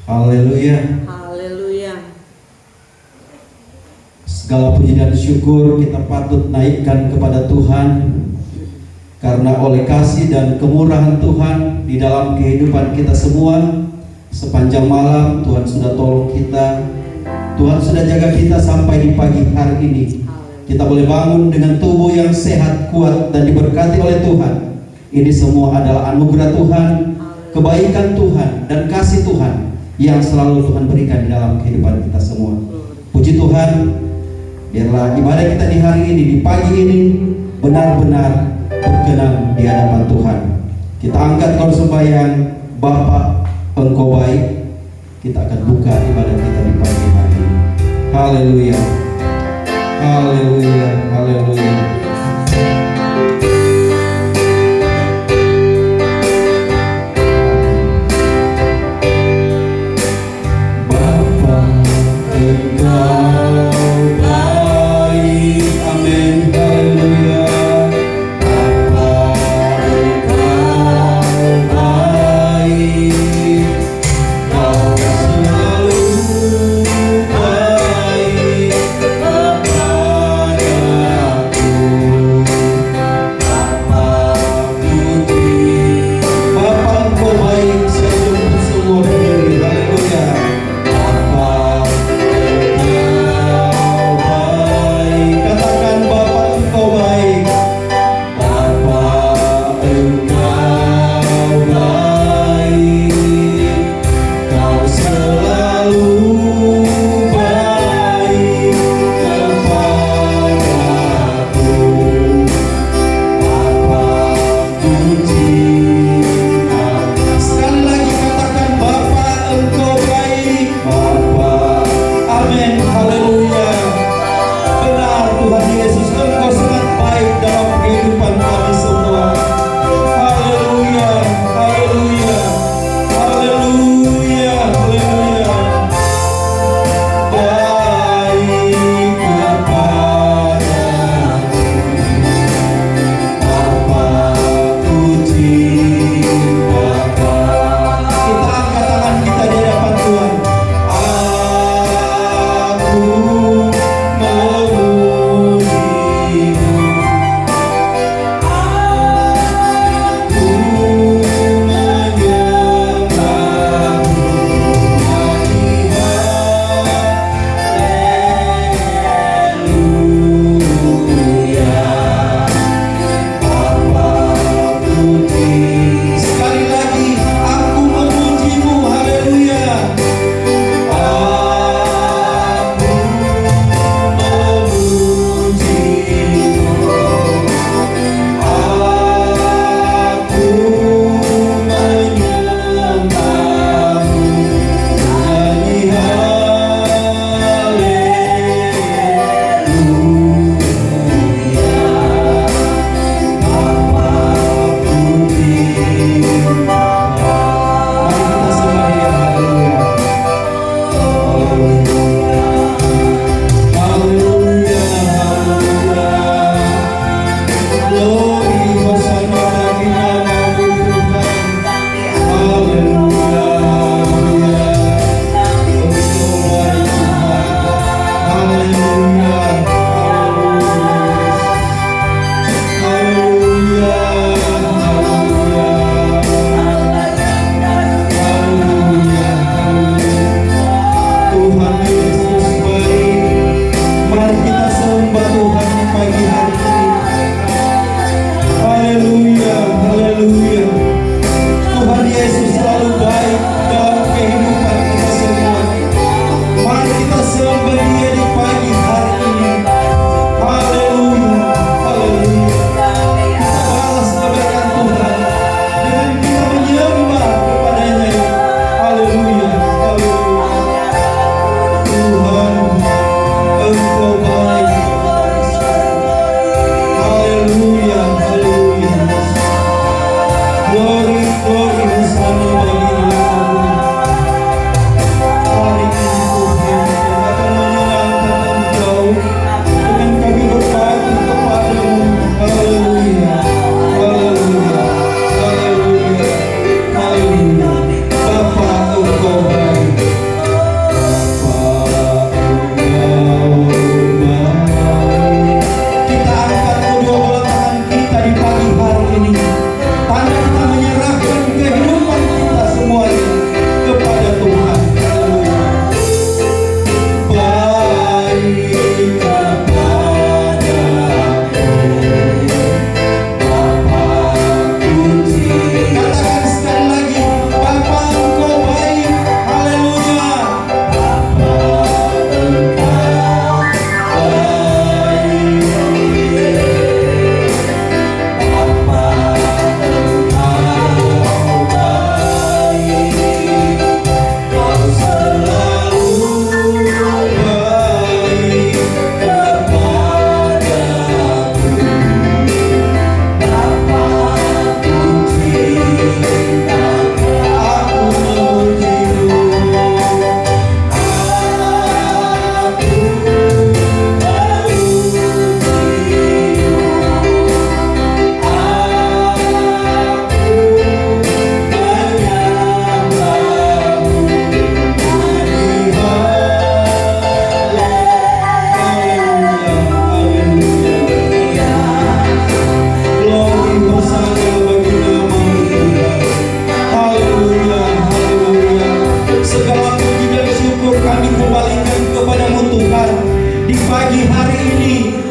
Haleluya. Haleluya. Segala puji dan syukur kita patut naikkan kepada Tuhan, karena oleh kasih dan kemurahan Tuhan di dalam kehidupan kita semua, sepanjang malam Tuhan sudah tolong kita. Tuhan sudah jaga kita sampai di pagi hari ini. Kita boleh bangun dengan tubuh yang sehat, kuat, dan diberkati oleh Tuhan. Ini semua adalah anugerah Tuhan, kebaikan Tuhan, dan kasih Tuhan yang selalu Tuhan berikan di dalam kehidupan kita semua. Puji Tuhan, biarlah ibadah kita di hari ini, di pagi ini, benar-benar berkenan di hadapan Tuhan. Kita angkat kor sembahyang, Bapa Engkau baik. Kita akan buka ibadah kita di pagi hari ini. Haleluya, haleluya, haleluya. Bapa Engkau baik, amin, haleluya. Bapa Engkau baik, Kau selalu baik kepadaku.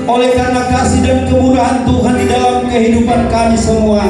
oleh karena kasih dan kemurahan Tuhan di dalam kehidupan kami semua.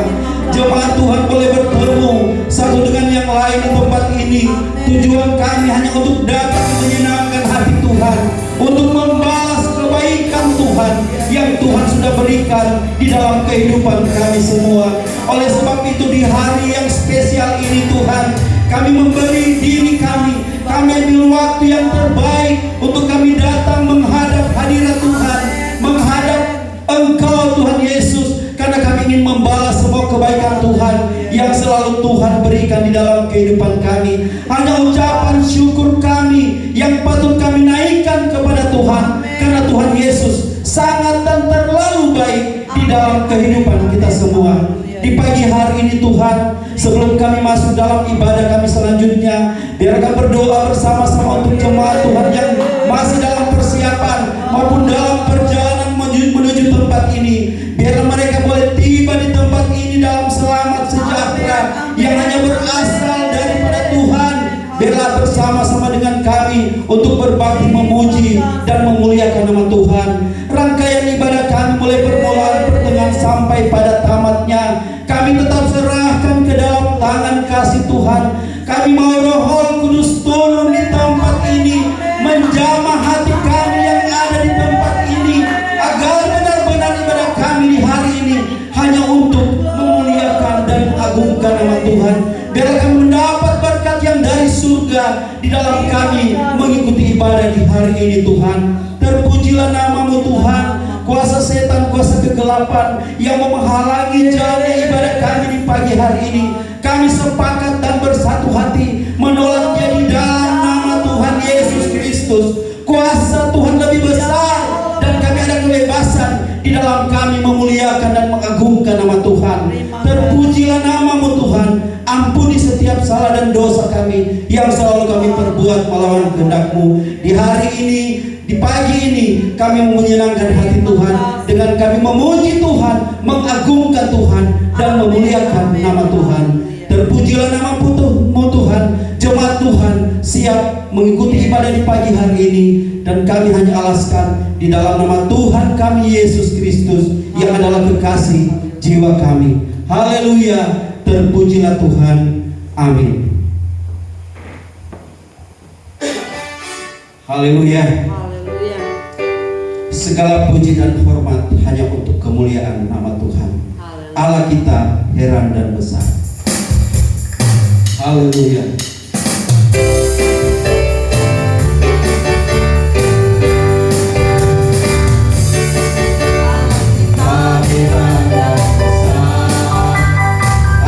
Jemaat Tuhan boleh bertemu satu dengan yang lain di tempat ini. Tujuan kami hanya untuk datang menyenangkan hati Tuhan, untuk membalas kebaikan Tuhan yang Tuhan sudah berikan di dalam kehidupan kami semua. Oleh sebab itu di hari yang spesial ini Tuhan, kami memberi diri kami ambil waktu yang terbaik untuk kami datang menghadap hadirat Tuhan, menghadap Engkau Tuhan Yesus, karena kami ingin membalas semua kebaikan Tuhan yang selalu Tuhan berikan di dalam kehidupan kami. Hanya ucapan syukur kami yang patut kami naikkan kepada Tuhan, karena Tuhan Yesus sangat dan terlalu baik di dalam kehidupan kita semua. Di pagi hari ini Tuhan, sebelum kami masuk dalam ibadah kami selanjutnya, biarkan berdoa bersama-sama untuk jemaat Tuhan yang masih dalam persiapan maupun dalam perjalanan menuju tempat ini. Biarlah mereka boleh tiba di tempat ini dalam selamat sejahtera yang hanya berasal daripada Tuhan. Biarlah bersama-sama dengan kami untuk berbakti, memuji dan memuliakan nama Tuhan. Rangkaian ibadah kami mulai permulaan, pertengahan sampai pada tamatnya, kami tetap serahkan ke dalam tangan kasih Tuhan. Kami mau Roh Kudus turun di tempat ini, menjamah hati kami yang ada di tempat ini, agar benar-benar ibadah kami di hari ini hanya untuk memuliakan dan agungkan nama Tuhan. Biarlah kami mendapat berkat yang dari surga di dalam kami mengikuti ibadah di hari ini Tuhan. Terpujilah namamu Tuhan. Kuasa setan, kuasa kegelapan yang menghalangi jalannya ibadah kami di pagi hari ini, kami sepakat dan bersatu hati menolaknya di dalam nama Tuhan Yesus Kristus. Kuasa Tuhan lebih besar dan kami ada kebebasan di dalam kami memuliakan dan mengagungkan nama Tuhan. Terpujilah namamu Tuhan. Ampuni setiap salah dan dosa kami yang selalu kami perbuat melawan kehendak-Mu. Di hari ini, di pagi ini, kami menyenangkan hati Tuhan dengan kami memuji Tuhan, mengagungkan Tuhan dan memuliakan nama Tuhan. Terpujilah nama-Mu Tuhan. Jemaat Tuhan siap mengikuti ibadah di pagi hari ini, dan kami hanya alaskan di dalam nama Tuhan kami Yesus Kristus yang adalah kekasih jiwa kami. Haleluya. Terpujilah Tuhan. Amin. Haleluya. Segala puji dan hormat hanya untuk kemuliaan nama Tuhan. Allah kita heran dan besar. Haleluya.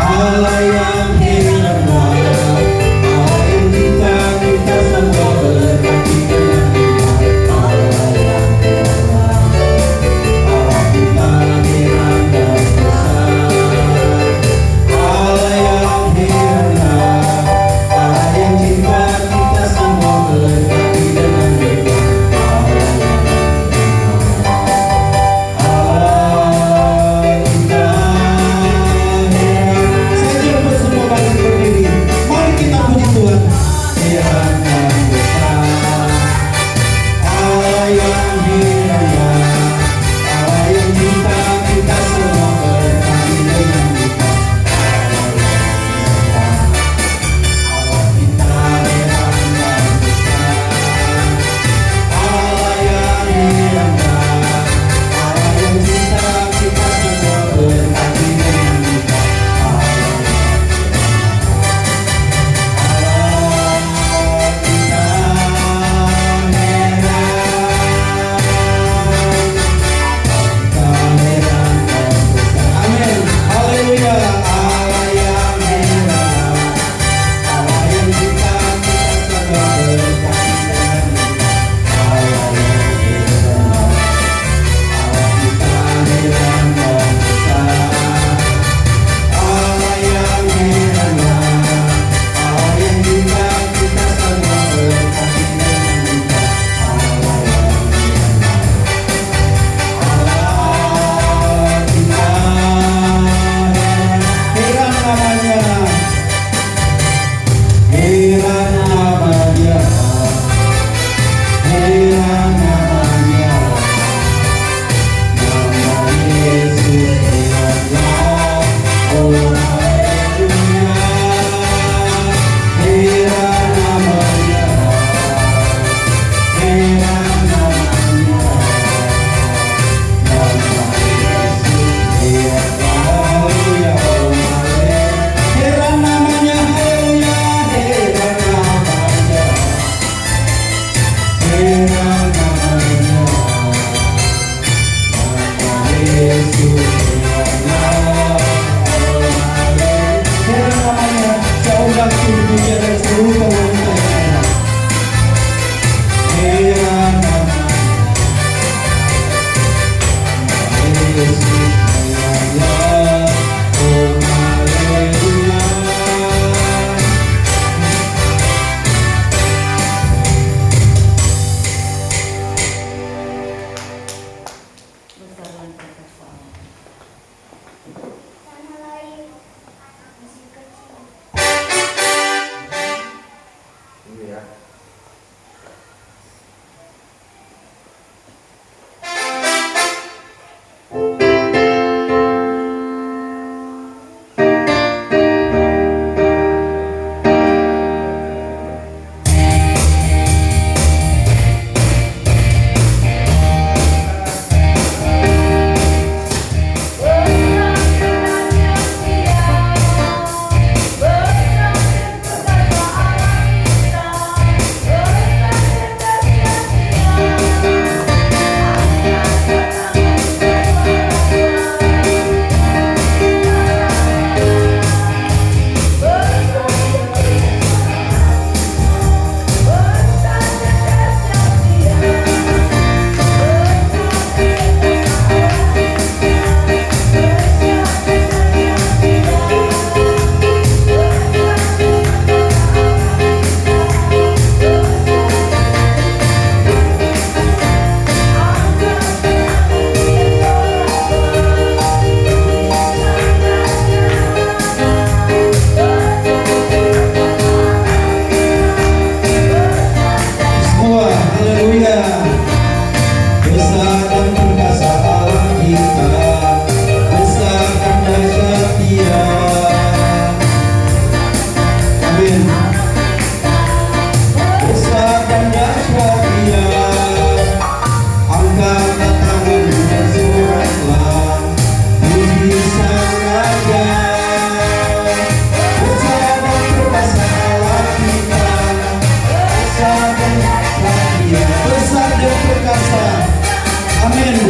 Allah yang heran, Allah yang cinta kita semua berkati dengan Dia. Allah yang heran, Allah kita heran dan besar. Allah yang heran, Allah yang cinta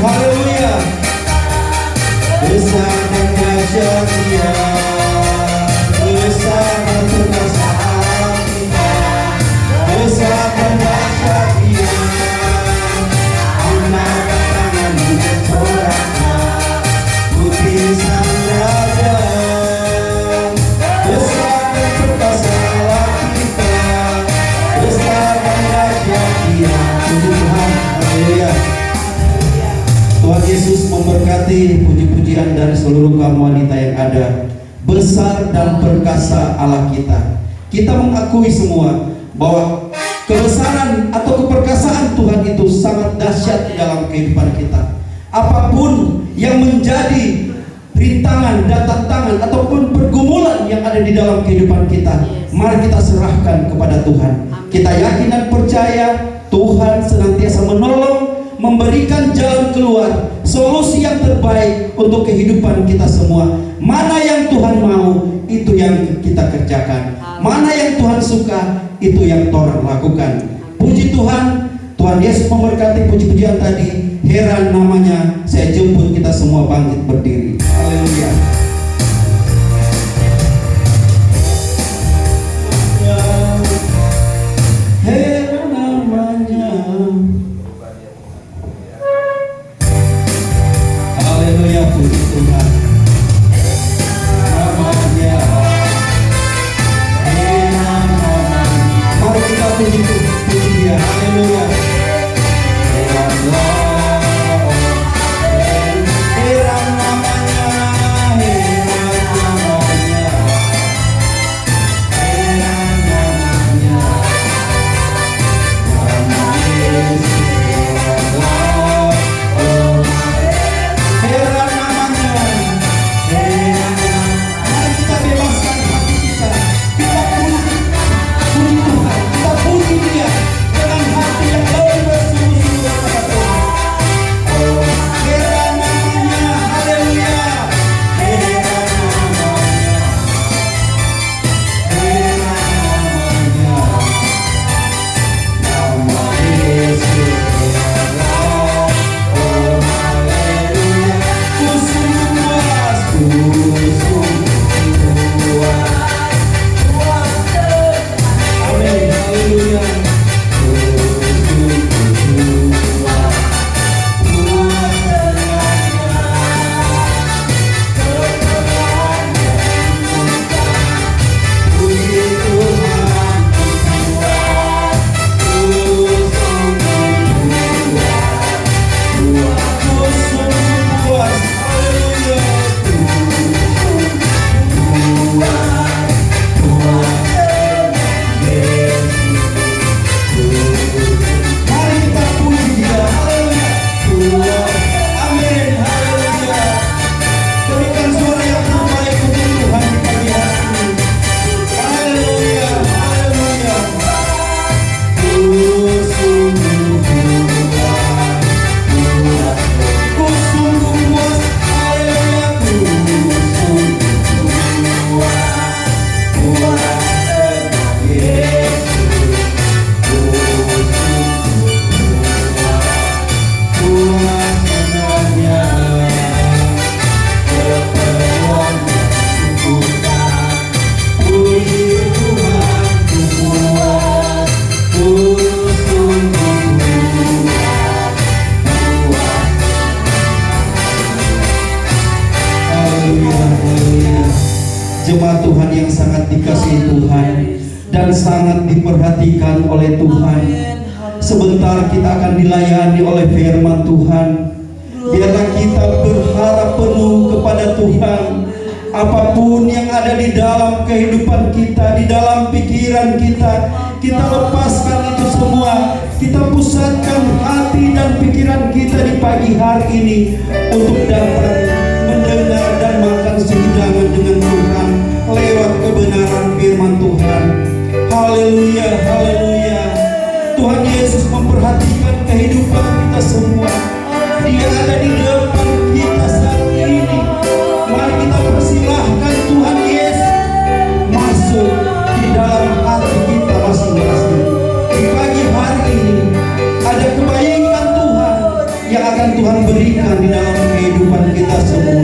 haleluya. Besar dan dahsyat Dia, besar dan perkasa Allah kita, besar dan dahsyat Dia. Angkat tangan dengan soraknya, puji Sang Raja. Besar dan perkasa Allah kita, besar dan dahsyat Dia. Puji Tuhan, haleluya. Tuhan Yesus memberkati puji-pujian dari seluruh kaum wanita yang ada. Besar dan perkasa Allah kita. Kita mengakui semua bahwa kebesaran atau keperkasaan Tuhan itu sangat dahsyat di dalam kehidupan kita. Apapun yang menjadi rintangan dan tantangan ataupun pergumulan yang ada di dalam kehidupan kita, mari kita serahkan kepada Tuhan. Kita yakin dan percaya Tuhan senantiasa menolong, memberikan jalan keluar, solusi yang terbaik untuk kehidupan kita semua. Mana yang Tuhan mau, itu yang kita kerjakan. Mana yang Tuhan suka, itu yang Tuhan lakukan. Puji Tuhan, Tuhan Yesus memberkati puji-pujian tadi. Heran namanya, saya jemput kita semua bangkit berdiri. Haleluya. Heran namanya. Haleluya, puji Tuhan. Namanya. Mari kita puji Dia. Haleluya. Heran namanya. Jemaat Tuhan yang sangat dikasihi Tuhan dan sangat diperhatikan oleh Tuhan, sebentar kita akan dilayani oleh firman Tuhan. Biarlah kita berharap penuh kepada Tuhan. Apapun yang ada di dalam kehidupan kita, di dalam pikiran kita, kita lepaskan itu semua. Kita pusatkan hati dan pikiran kita di pagi hari ini untuk dapat mendengar dan makan sehidangan dengan Tuhan lewat kebenaran firman Tuhan. Haleluya, haleluya. Tuhan Yesus memperhatikan kehidupan kita semua. Dia ada di depan kita saat ini. Mari kita persilahkan Tuhan Yesus masuk di dalam hati kita masing-masing. Di pagi hari ini ada kebaikan Tuhan yang akan Tuhan berikan buktikan di dalam kehidupan kita semua.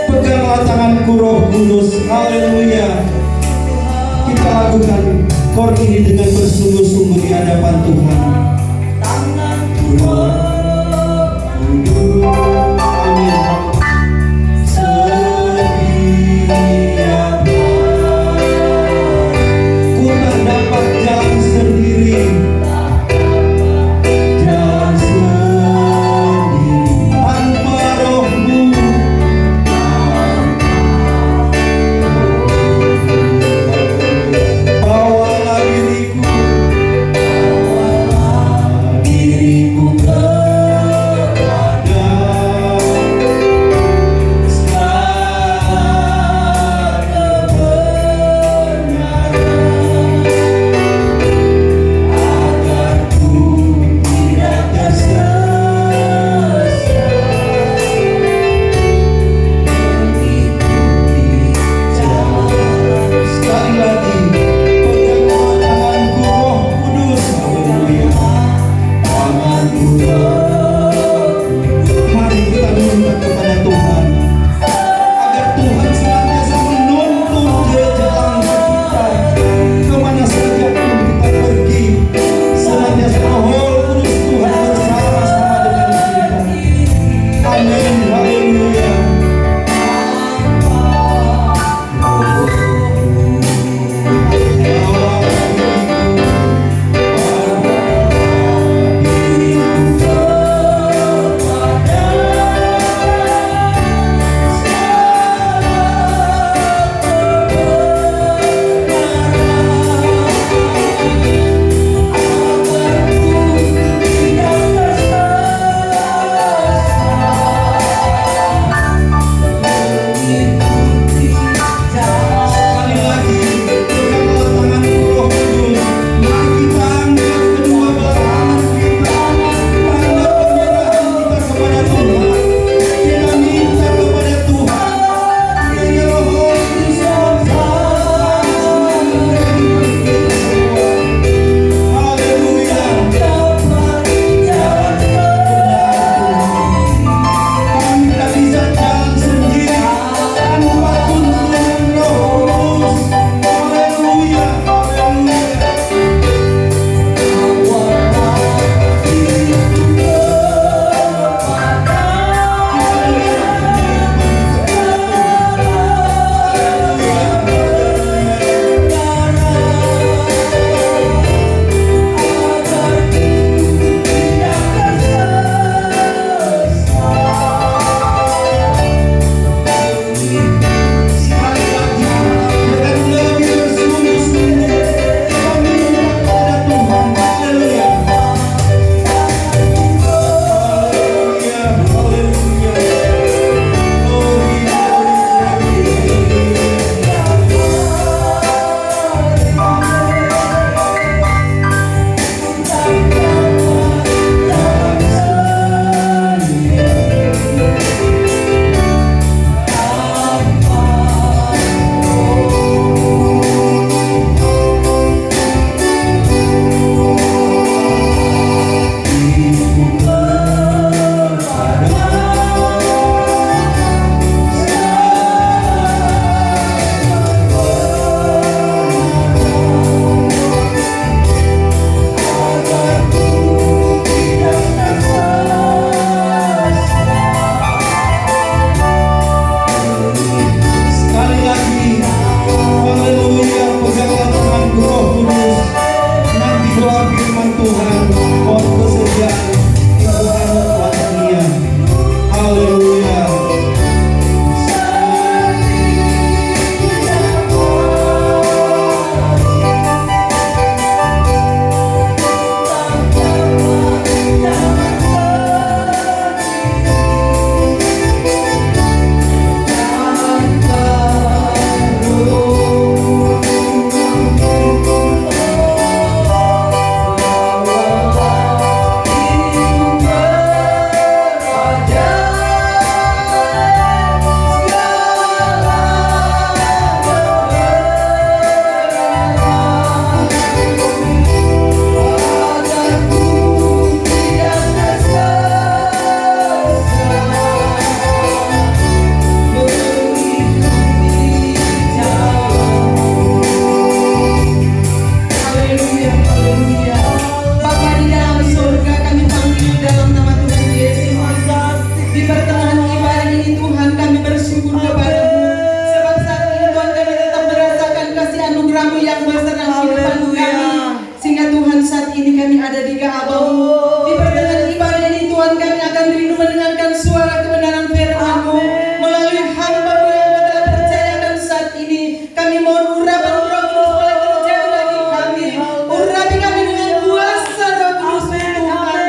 Peganglah tanganku Roh Kudus. Haleluya. Kita lakukan kor ini dengan bersungguh-sungguh di hadapan Tuhan. Amin. Ku tak dapat jalan sendiri, tanpa Roh-Mu. Bawalah diriku ke ini kami ada di Ga'abamu. Di pertengahan ibadah ini Tuhan, kami akan rindu mendengarkan suara kebenaran firman-Mu melalui hamba-Mu yang Kau telah percayakan saat ini. Kami mohon urapan Roh Kudus boleh terjadi bagi kami. Urapi kami dengan kuasa Roh Kudus Tuhan.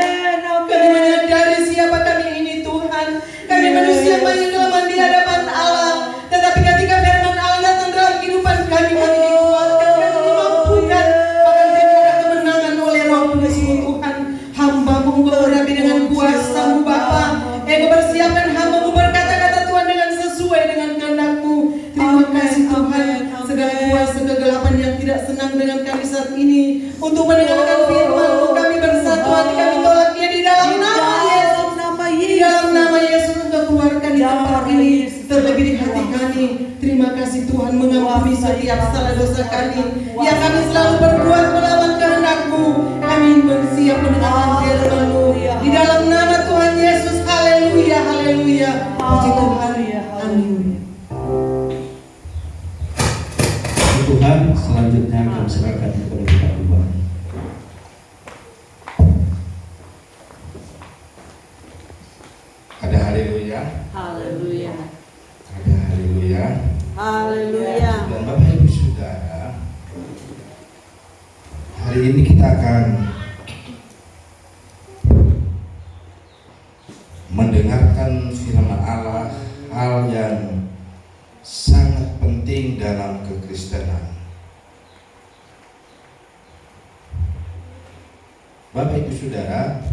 Kami menyadari siapa kami ini Tuhan. Kami manusia paling kelemahan di hadapan Allah. Tetapi ketika firman Allah datang dalam kehidupan kami dikuatkan, kami dimampukan, bahkan kami ada kemenangan oleh Roh Kudus-Mu Tuhan. Hamba-Mu Engkau urapi dengan kuasa-Mu Bapa. Engkau persiapkan hamba-Mu berkata-kata Tuhan dengan sesuai dengan kehendak-Mu. Terima kasih Tuhan. Segala kuasa kegelapan yang tidak senang dengan kami saat ini untuk mendengarkan firman-Mu, kami bersatu hati, kami tolak dia di dalam nama Yesus. Di dalam nama Yesus Engkau keluarkan di tempat ini, terlebih di hati kami. Terima kasih Tuhan, mengampuni setiap salah dosa kami yang kami selalu berbuat melawan kehendak-Mu. Kami bersiap mendengarkan firman-Mu di dalam nama Tuhan Yesus. Haleluya, haleluya. Puji Tuhan. Amin. Tuhan, selanjutnya kami serahkan kepada kita berdua. Ada haleluya. Haleluya. Ada haleluya. Haleluya. Dan Bapak Ibu Saudara, hari ini kita akan mendengarkan firman Allah, hal yang sangat penting dalam kekristenan. Bapak Ibu Saudara,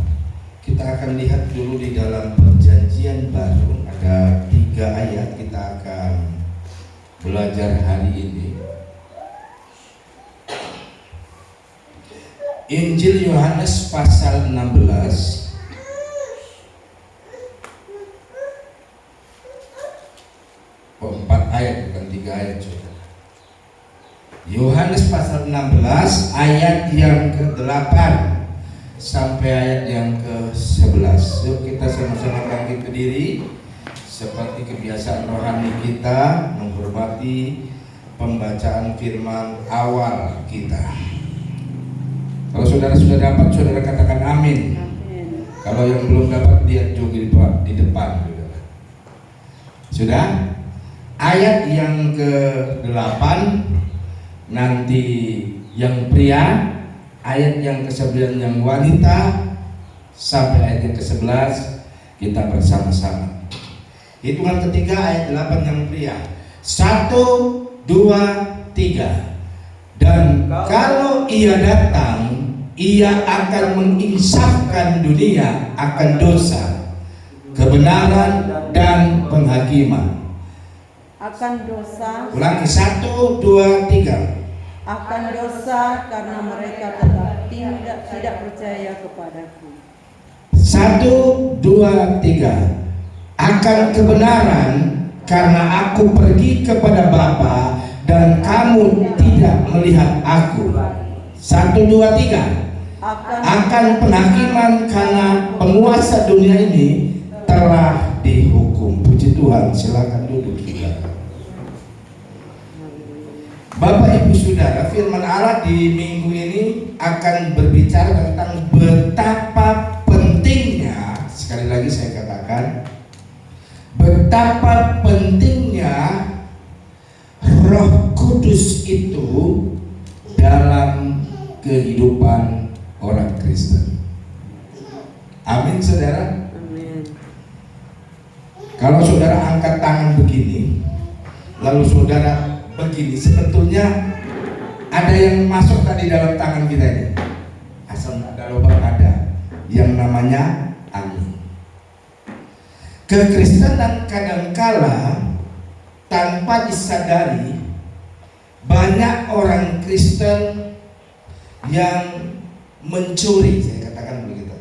kita akan lihat dulu di dalam Perjanjian Baru, ada 3 ayat kita akan belajar hari ini. Injil Yohanes pasal 16 4 ayat, bukan 3 ayat, saudara. Yohanes pasal 16 ayat yang ke-8 sampai ayat yang ke-11. Yuk kita sama-sama bangkit berdiri seperti kebiasaan rohani kita, menghormati pembacaan firman awal kita. Kalau saudara sudah dapat, saudara katakan amin. Kalau yang belum dapat, lihat juga di depan. Sudah? Ayat yang ke-8 nanti yang pria, ayat yang ke-9 yang wanita, sampai ayat yang ke-11 kita bersama-sama. Hitungan ketiga ayat 8 yang pria. 1, 2, 3. Dan kalau ia datang, ia akan menginsafkan dunia akan dosa, kebenaran dan penghakiman. Akan dosa. Ulangi 1, 2, 3. Akan dosa karena mereka tetap tidak percaya kepadaku. 1, 2, 3. Akan kebenaran karena aku pergi kepada Bapa dan kamu tidak melihat aku. 1, 2, 3. Akan penghakiman karena penguasa dunia ini telah dihukum. Puji Tuhan, silakan duduk saudara. Bapak Ibu Saudara, firman Allah di minggu ini akan berbicara tentang betapa pentingnya, sekali lagi saya katakan, betapa pentingnya Roh Kudus itu dalam kehidupan orang Kristen. Amin saudara. Amin. Kalau saudara angkat tangan begini, lalu saudara begini, sebetulnya ada yang masuk tadi dalam tangan kita ini. Asal ada lubang, ada yang namanya angin. Kekristenan kadangkala tanpa disadari, banyak orang Kristen yang mencuri, saya katakan begitu,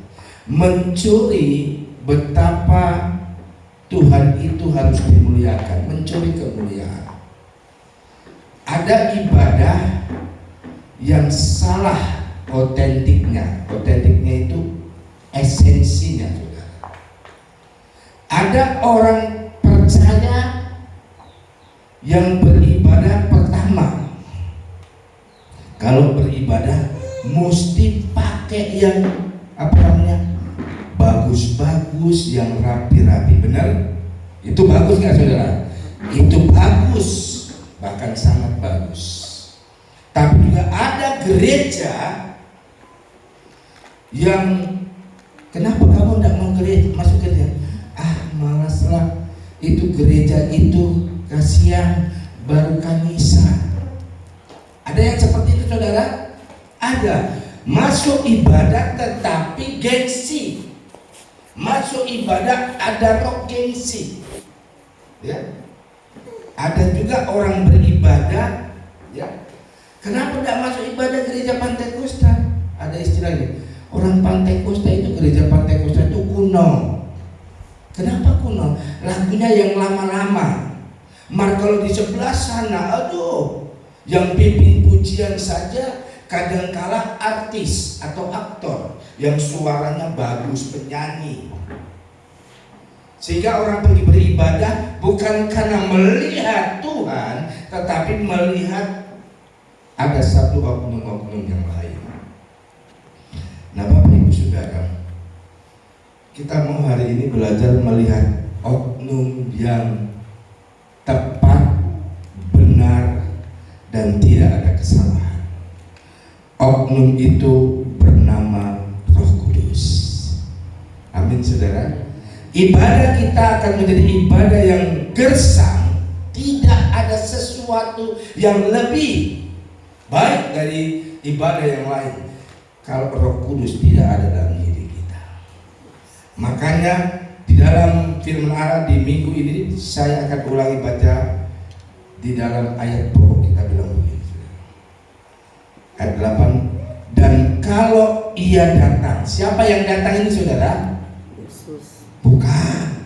mencuri betapa Tuhan itu harus dimuliakan, mencuri kemuliaan. Ada ibadah yang salah otentiknya itu esensinya, saudara. Ada orang percaya yang beribadah pertama, kalau beribadah mesti pakai yang apa namanya, bagus-bagus, yang rapi-rapi. Benar? Itu bagus nggak saudara? Itu bagus, bahkan sangat bagus. Tapi juga ada gereja yang kenapa kamu tidak mau masuk gereja? Malaslah, itu gereja itu kasihan baru kanisa. Ada yang seperti itu saudara? Ada. Masuk ibadah tetapi gengsi. Masuk ibadah ada roh gengsi. Ya. Ada juga orang beribadah, ya. Kenapa tidak masuk ibadah gereja Pantai Kosta? Ada istilahnya. Orang Pantai Kosta itu, gereja Pantai Kosta itu kuno. Kenapa kuno? Lagunya yang lama-lama. Kalau di sebelah sana, aduh, yang pimpin pujian saja kadangkala artis atau aktor yang suaranya bagus, penyanyi. Sehingga orang pergi beribadah bukan karena melihat Tuhan, tetapi melihat ada satu oknum-oknum yang lain. Nah Bapak Ibu Saudara, kita mau hari ini belajar melihat oknum yang tepat, benar, dan tidak ada kesalahan. Oknum itu bernama Roh Kudus. Amin saudara. Ibadah kita akan menjadi ibadah yang gersang. Tidak ada sesuatu yang lebih baik dari ibadah yang lain kalau Roh Kudus tidak ada dalam diri kita. Makanya di dalam firman Allah di minggu ini saya akan ulangi baca di dalam ayat pokok. Kita bilang begini, ayat 8. Dan kalau ia datang, siapa yang datang ini saudara? Yesus. Bukan.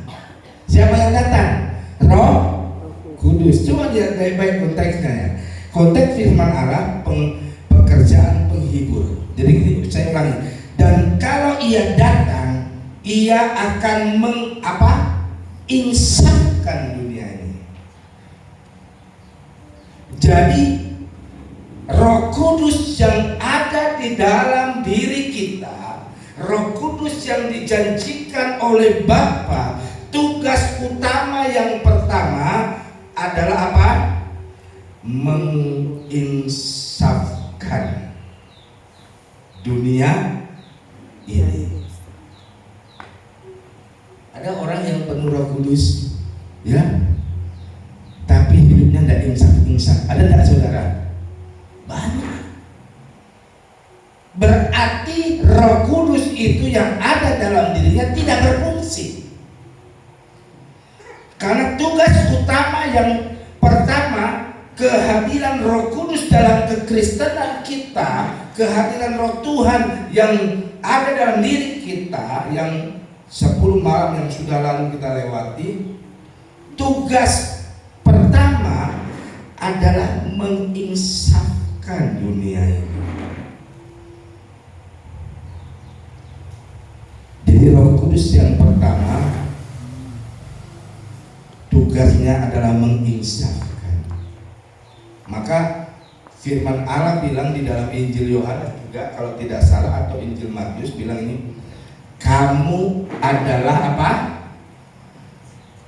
Siapa yang datang? Roh Kudus. Coba lihat baik-baik konteksnya ya. Konteks firman Allah pekerjaan penghibur. Jadi saya ulangi. Dan kalau ia datang, ia akan insafkan dunia ini. Jadi Roh Kudus yang ada di dalam diri kita, Roh Kudus yang dijanjikan oleh Bapa, tugas utama yang pertama adalah apa? Menginsafkan dunia ini. Ada orang yang penuh Roh Kudus, ya, tapi hidupnya tidak insaf. Ada tidak saudara? Banyak. Berarti Roh Kudus itu yang ada dalam dirinya tidak berfungsi. Karena tugas utama yang pertama, kehadiran Roh Kudus dalam kekristenan kita, kehadiran Roh Tuhan yang ada dalam diri kita, yang 10 malam yang sudah lalu kita lewati, tugas pertama adalah menginsafkan dunia ini. Jadi Roh Kudus yang pertama tugasnya adalah menginsafkan. Maka firman Allah bilang di dalam Injil Yohanes juga, kalau tidak salah, atau Injil Matius bilang ini, kamu adalah apa?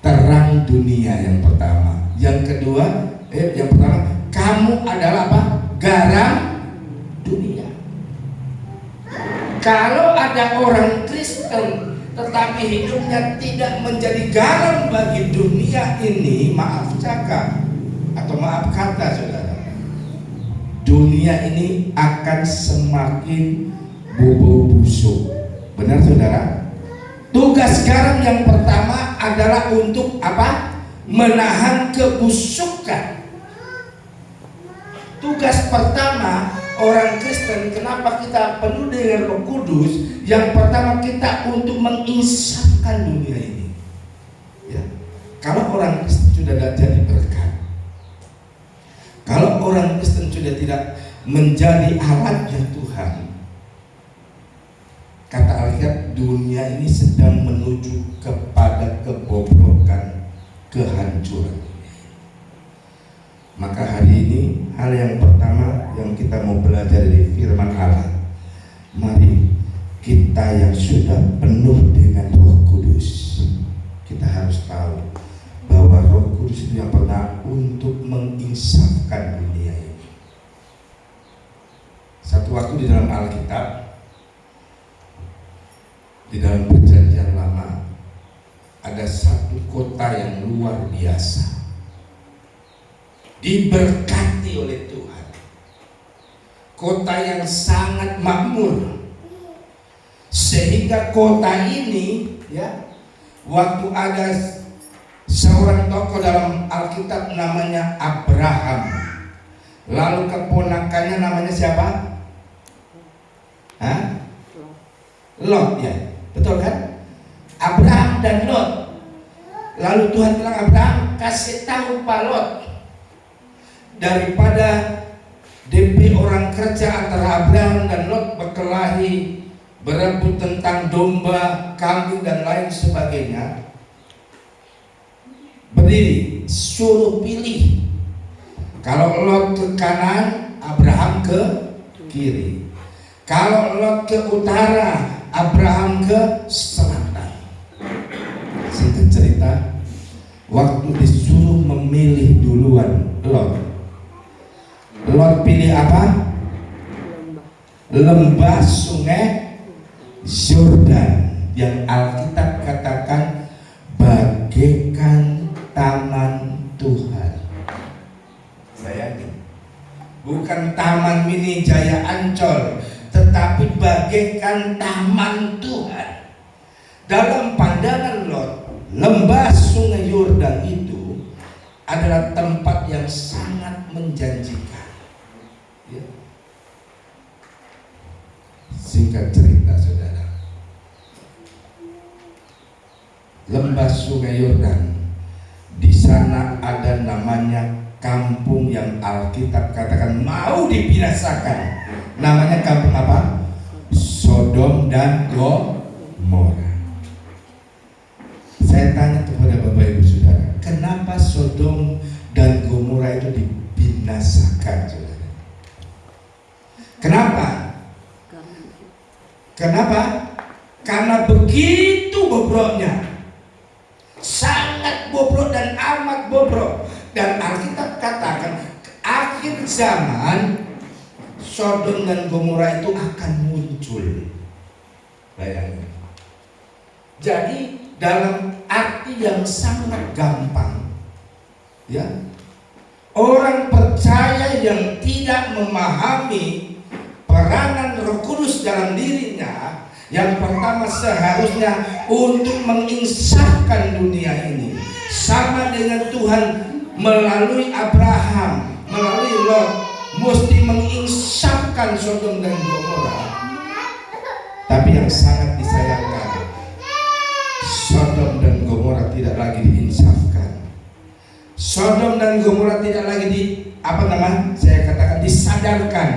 Terang dunia yang pertama. Yang kedua, yang pertama, kamu adalah apa? Garam dunia. Kalau ada orang Kristen tetapi hidupnya tidak menjadi garam bagi dunia ini, maaf cakap atau maaf kata saudara, dunia ini akan semakin bobo busuk. Benar saudara? Tugas garam yang pertama adalah untuk apa? Menahan kebusukan. Tugas pertama orang Kristen, kenapa kita penuh dengan Roh Kudus? Yang pertama, kita untuk menginsafkan dunia ini. Ya. Kalau orang Kristen sudah tidak jadi berkat, kalau orang Kristen sudah tidak menjadi alatnya Tuhan, kata Alkitab, dunia ini sedang menuju kepada kebobrokan, kehancuran. Maka hari ini hal yang pertama yang kita mau belajar dari firman Allah, kita yang sudah penuh dengan Roh Kudus, kita harus tahu bahwa Roh Kudus itu yang pernah untuk menginsafkan dunia ini. Satu waktu di dalam Alkitab, di dalam Perjanjian Lama, ada satu kota yang luar biasa, diberkati oleh Tuhan, kota yang sangat makmur, sehingga kota ini ya, waktu ada seorang tokoh dalam Alkitab namanya Abraham, lalu keponakannya namanya siapa? Lot, ya, betul kan? Abraham dan Lot. Lalu Tuhan bilang, Abraham, kasih tahu Pak Lot, daripada DP orang kerja antara Abraham dan Lot berkelahi, berebut tentang domba, kambing dan lain sebagainya, berdiri, suruh pilih. Kalau Lot ke kanan, Abraham ke kiri. Kalau Lot ke utara, Abraham ke selatan. Singkat cerita, waktu disuruh memilih duluan Lot pilih apa? Lembah sungai Yordan, yang Alkitab katakan bagaikan taman Tuhan. Bayangin, bukan taman mini Jaya Ancol, tetapi bagaikan taman Tuhan. Dalam pandangan Lot, lembah sungai Yordan itu adalah tempat yang sangat menjanjikan, ya. Singkat cerita, saudara, lembah sungai Yordan, di sana ada namanya kampung yang Alkitab katakan mau dibinasakan. Namanya kampung apa? Sodom dan Gomora. Saya tanya kepada Bapak Ibu Saudara, kenapa Sodom dan Gomora itu dibinasakan, saudara? Kenapa? Kenapa? Karena begitu bobroknya, sangat bobrok dan amat bobrok. Dan Alkitab katakan akhir zaman Sodom dan Gomora itu akan muncul. Bayangin. Jadi dalam arti yang sangat gampang, ya, orang percaya yang tidak memahami peranan Roh Kudus dalam dirinya, yang pertama seharusnya untuk menginsafkan dunia ini, sama dengan Tuhan melalui Abraham, melalui Lot, mesti menginsafkan Sodom dan Gomora. Tapi yang sangat disayangkan, Sodom dan Gomora tidak lagi diinsafkan. Sodom dan Gomora tidak lagi saya katakan disadarkan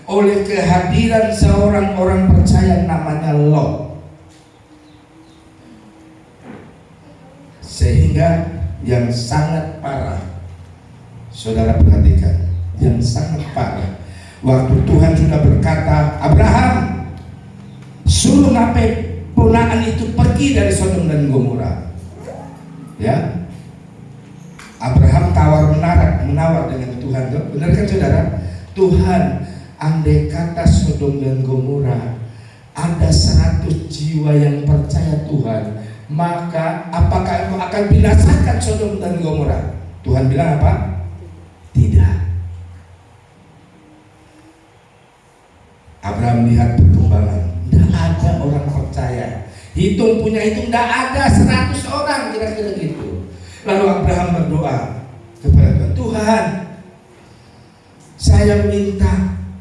oleh kehadiran seorang orang percaya namanya Lot. Sehingga yang sangat parah, saudara perhatikan, yang sangat parah, waktu Tuhan sudah berkata, Abraham, suruh ngapain ponakan itu pergi dari Sodom dan Gomora, ya. Abraham menawar dengan Tuhan, benar kan saudara? Tuhan, andai kata Sodom dan Gomora ada 100 jiwa yang percaya Tuhan, maka apakah Engkau akan binasakan Sodom dan Gomora? Tuhan bilang apa? Tidak. Abraham lihat perkembangan, tidak ada orang percaya. Hitung tidak ada 100 orang, kira-kira gitu. Lalu Abraham berdoa kepada Tuhan, Tuhan, saya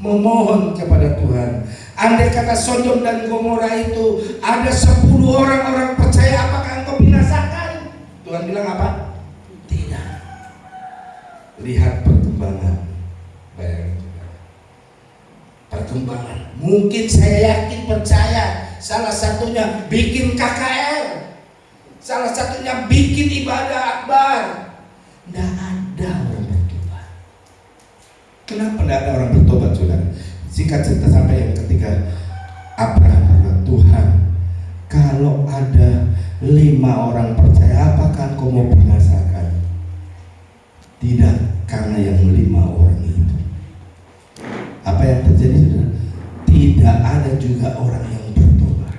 memohon kepada Tuhan, andai kata Sodom dan Gomora itu ada 10 orang percaya, apakah Engkau binasakan? Tuhan bilang apa? Tidak. Lihat perkembangan. Bayangin, perkembangan. Mungkin saya yakin percaya, salah satunya bikin KKR, salah satunya bikin ibadah akbar. Tidak ada orang bertobat. Kenapa tidak ada orang bertobat, saudara? Singkat cerita sampai yang ketiga, Abraham berkata, Tuhan, Tidak karena yang 5 orang itu. Apa yang terjadi, saudara? Tidak ada juga orang yang bertobat.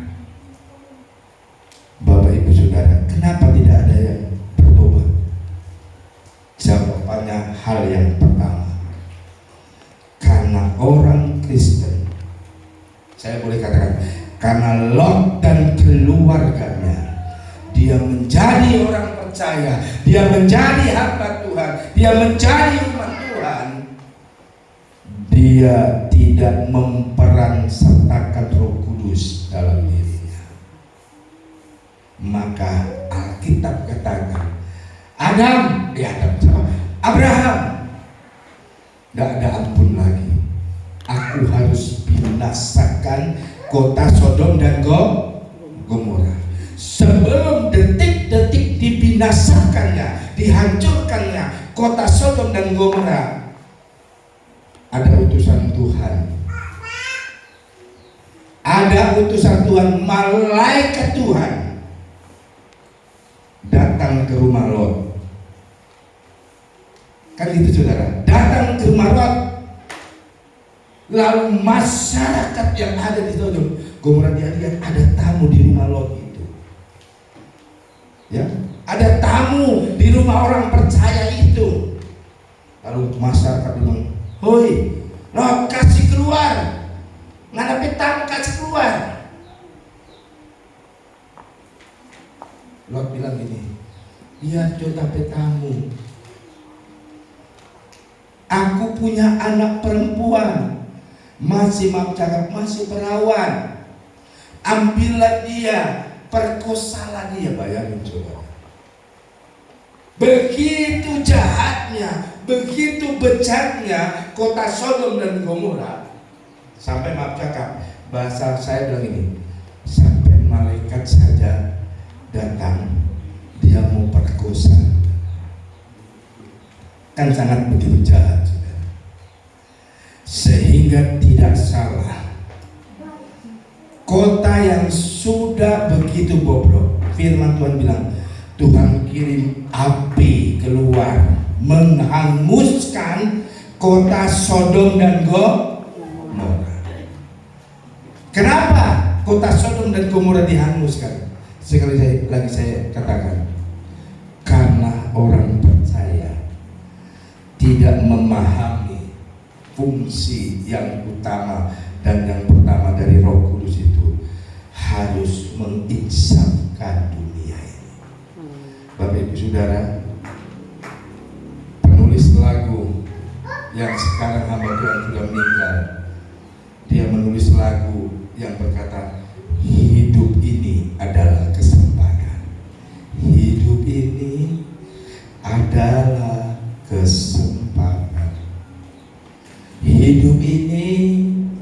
Bapak Ibu Saudara, kenapa tidak ada yang bertobat? Jawabannya hal yang pertama, karena orang Kristen, saya boleh katakan, karena Lot dan keluarganya, dia menjadi orang percaya, dia menjadi hamba Tuhan, dia menjadi umat Tuhan, dia tidak memperansertakan Roh Kudus dalam dirinya. Maka Alkitab katakan, Abraham, tidak ada ampun lagi. Aku harus binasakan kota Sodom dan Gomora. Sebelum detik-detik dibinasakannya, dihancurkannya kota Sodom dan Gomora, ada utusan Tuhan. Ada utusan Tuhan, malaikat Tuhan datang ke rumah Lot. Kan itu saudara, datang ke rumah Lot. Lalu masyarakat yang ada di Sodom Gomora, dia lihat ada tamu di rumah Lot itu. Ya, ada tamu di rumah orang percaya itu. Lalu masyarakat bilang, "Hoi, Lot, kasih keluar. Ngadapi tamu, kasih keluar." Lot bilang gini, "Iya, coba tamu. Aku punya anak perempuan, masih cakap, masih perawan. Ambillah dia, perkosalah dia." Bayangin coba. Begitu jahatnya, begitu bejatnya kota Sodom dan Gomora, sampai cakap, bahasa saya bilang ini, sampai malaikat saja datang, dia mau perkosa. Kan sangat begitu jahat, saudara. Sehingga tidak salah, kota yang sudah begitu bobrok, firman Tuhan bilang, Tuhan kirim api keluar menghanguskan kota Sodom dan Gomora. Kenapa kota Sodom dan Gomora dihanguskan? Sekali lagi saya katakan, karena orang percaya tidak memahami fungsi yang utama dan yang pertama dari Roh Kudus itu harus menginsafkan dunia ini. Bapak Ibu Saudara, penulis lagu yang sekarang hamba Tuhan sudah meninggal, dia menulis lagu yang berkata, hidup ini adalah kesempatan. Hidup ini adalah kesempatan. Hidup ini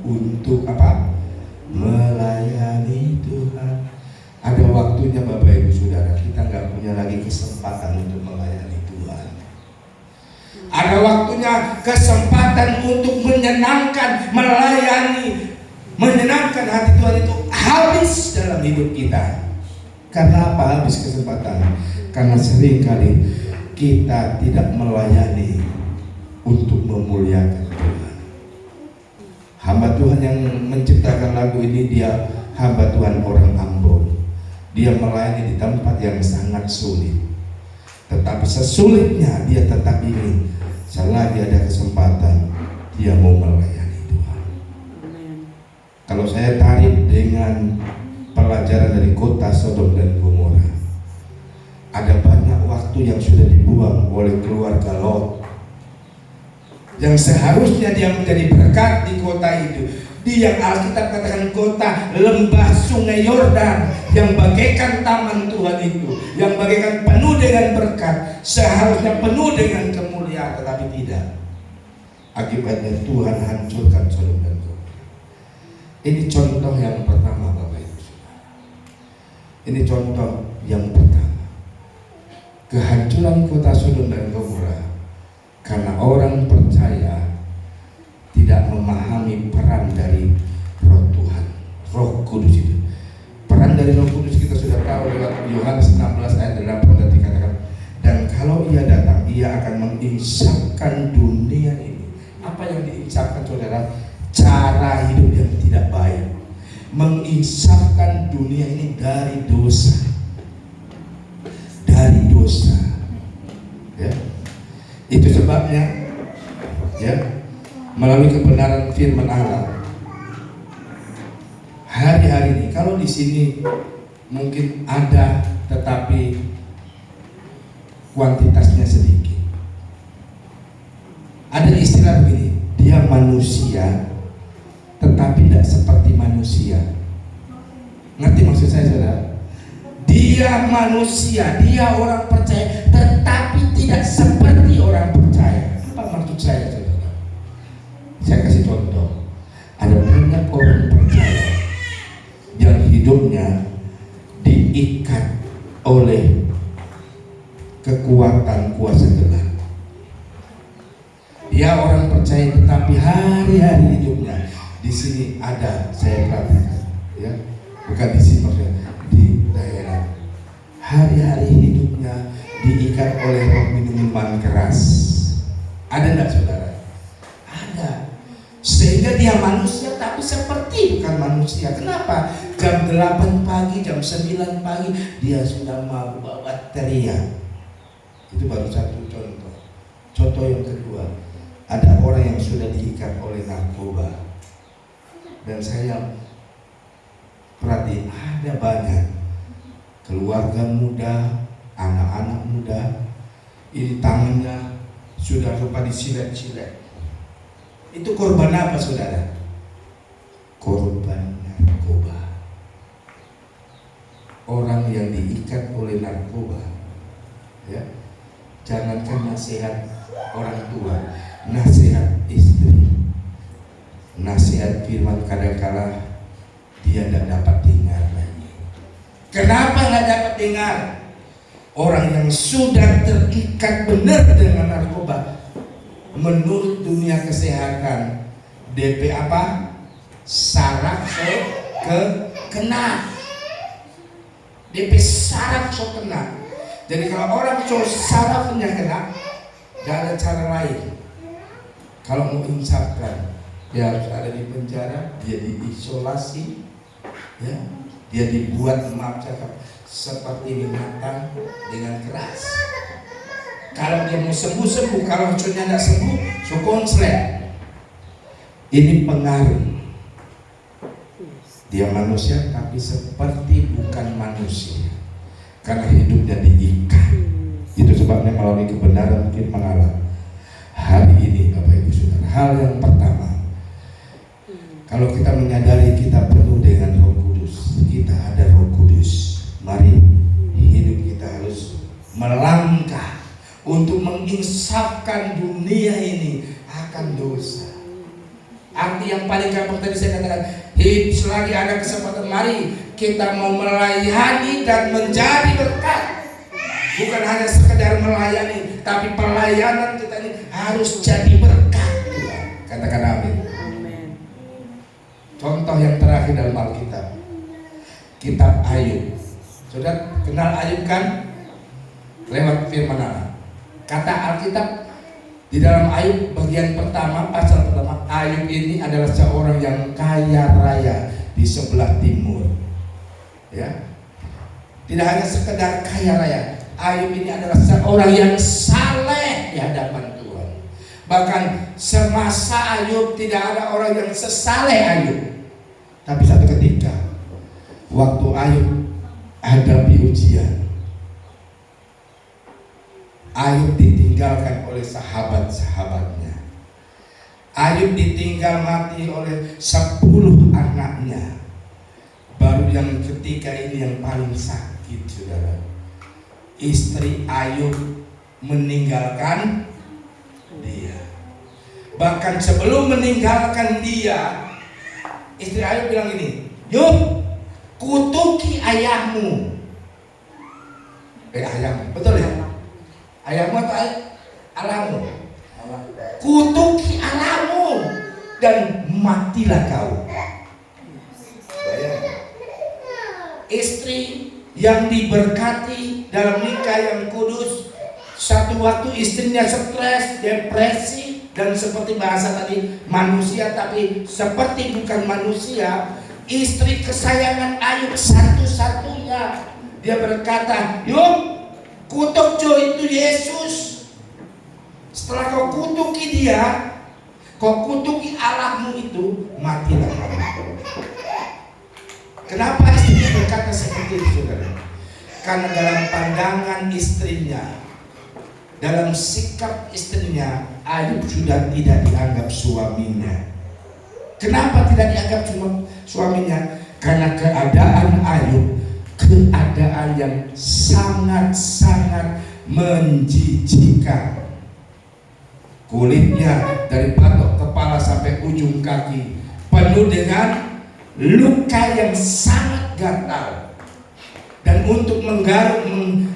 untuk apa? Melayani Tuhan. Ada waktunya Bapak Ibu Saudara, kita nggak punya lagi kesempatan untuk melayani Tuhan. Ada waktunya kesempatan untuk menyenangkan, melayani, menyenangkan hati Tuhan itu habis dalam hidup kita. Karena apa habis kesempatan? Karena seringkali kita tidak melayani untuk memuliakan Tuhan. Hamba Tuhan yang menciptakan lagu ini, dia hamba Tuhan orang Ambon. Dia melayani di tempat yang sangat sulit, tetapi sesulitnya dia tetap ingin, selagi ada kesempatan dia mau melayani Tuhan. Kalau saya tarik dengan pelajaran dari kota Sodom dan Gomora, ada banyak waktu yang sudah dibuang oleh keluarga Lot, yang seharusnya dia menjadi berkat di kota itu. Dia yang Alkitab katakan kota lembah sungai Yordan, yang bagaikan taman Tuhan itu, yang bagaikan penuh dengan berkat, seharusnya penuh dengan kemuliaan, tetapi tidak. Akibatnya Tuhan hancurkan Sodom dan Gomora. Ini contoh yang pertama Bapak Ibu Saudara. Ini contoh yang pertama. Kehancuran kota Sodom dan Gomora karena orang percaya tidak memahami peran dari Roh Tuhan, Roh Kudus itu. Peran dari Roh Kudus kita sudah tahu lewat Yohanes 16 ayat 8 dikatakan, dan kalau ia datang, ia dia akan menginsafkan dunia ini. Apa yang diinsafkan saudara? Cara hidup yang tidak baik. Menginsafkan dunia ini dari dosa. Dari dosa. Ya. Itu sebabnya ya, melalui kebenaran firman Allah hari-hari ini, kalau di sini mungkin ada tetapi kuantitasnya sedikit. Ada istilah begini, dia manusia tetapi tidak seperti manusia. Ngerti maksud saya saudara? Dia manusia, dia orang percaya tetapi tidak seperti orang percaya. Apa maksud saya saudara? Saya kasih contoh. Ada banyak orang percaya yang hidupnya diikat oleh kekuatan kuasa gelap. Dia orang percaya tetapi hari-hari hidupnya di sini ada, saya perhatikan ya, bukan di sini maksudnya, di daerah hari-hari hidupnya diikat oleh roh minuman keras. Ada enggak saudara? Ada. Sehingga dia manusia tapi seperti bukan manusia. Kenapa? Jam 8 pagi, jam 9 pagi dia sudah mabuk teriak. Itu baru satu contoh. Contoh yang kedua, ada orang yang sudah diikat oleh narkoba. Dan saya perhati, ada banyak keluarga muda, anak-anak muda, ini tangannya sudah lupa disilet-silet. Itu korban apa saudara? Korban narkoba. Orang yang diikat oleh narkoba, ya, jangankan nasihat orang tua, nasihat istri, nasihat firman kadang-kala dia tidak dapat dengar lagi. Kenapa nggak dapat dengar? Orang yang sudah terikat benar dengan narkoba, menurut dunia kesehatan, DP apa? Saraf kena. DP saraf kena. Jadi kalau orang sarafnya kena, gak ada cara lain. Kalau mau insafkan, dia harus ada di penjara, dia diisolasi, ya, dia dibuat maaf cakap seperti binatang dengan keras. Kalau dia mau sembuh, kalau cucunya tidak sembuh, so konslet. Ini pengaruh. Dia manusia tapi seperti bukan manusia, karena hidupnya diikat. Itu sebabnya melalui kebenaran firman Allah hari ini, Bapak Ibu Saudara, hal yang pertama, kalau kita menyadari kita penuh dengan Roh Kudus, kita ada Roh Kudus, mari hidup kita harus melangkah untuk menginsafkan dunia ini akan dosa. Arti yang paling gampang tadi saya katakan, selagi ada kesempatan, mari kita mau melayani dan menjadi berkat. Bukan hanya sekedar melayani, tapi pelayanan kita ini harus jadi berkat. Katakan amin. Contoh yang terakhir dalam Alkitab, kitab Ayub. Saudara kenal Ayub kan? Lewat firman Allah. Kata Alkitab di dalam Ayub bagian pertama, pasal pertama, Ayub ini adalah seorang yang kaya raya di sebelah timur. Ya. Tidak hanya sekedar kaya raya, Ayub ini adalah seorang yang saleh di hadapan Tuhan. Bahkan semasa Ayub tidak ada orang yang sesaleh Ayub. Tapi satu ketika waktu Ayub hadapi ujian, Ayub ditinggalkan oleh sahabat-sahabatnya. Ayub ditinggal mati oleh 10 anaknya. Baru yang ketiga ini yang paling sakit, saudara. Istri Ayub meninggalkan dia. Bahkan sebelum meninggalkan dia, istri Ayub bilang ini, "Yuk, kutuki ayahmu." Ayahmu, betul ya? Ayahmu atau Allahmu? Kutuki Allahmu dan matilah kau. Bayang. Istri yang diberkati dalam nikah yang kudus, Satu waktu istrinya stres, depresi, dan seperti bahasa tadi manusia tapi seperti bukan manusia. Istri kesayangan Ayub satu-satunya, dia berkata, "Yuk, kutuk itu Yesus. Setelah kau kutuki dia, kau kutuki Allahmu itu, matilah kamu." Kenapa istrinya berkata seperti itu, saudara? Karena dalam pandangan istrinya, dalam sikap istrinya, Ayub sudah tidak dianggap suaminya. Kenapa tidak dianggap suaminya? Karena keadaan Ayub, keadaan yang sangat-sangat menjijikkan. Kulitnya dari batok kepala sampai ujung kaki penuh dengan luka yang sangat gatal. Dan untuk menggaruk,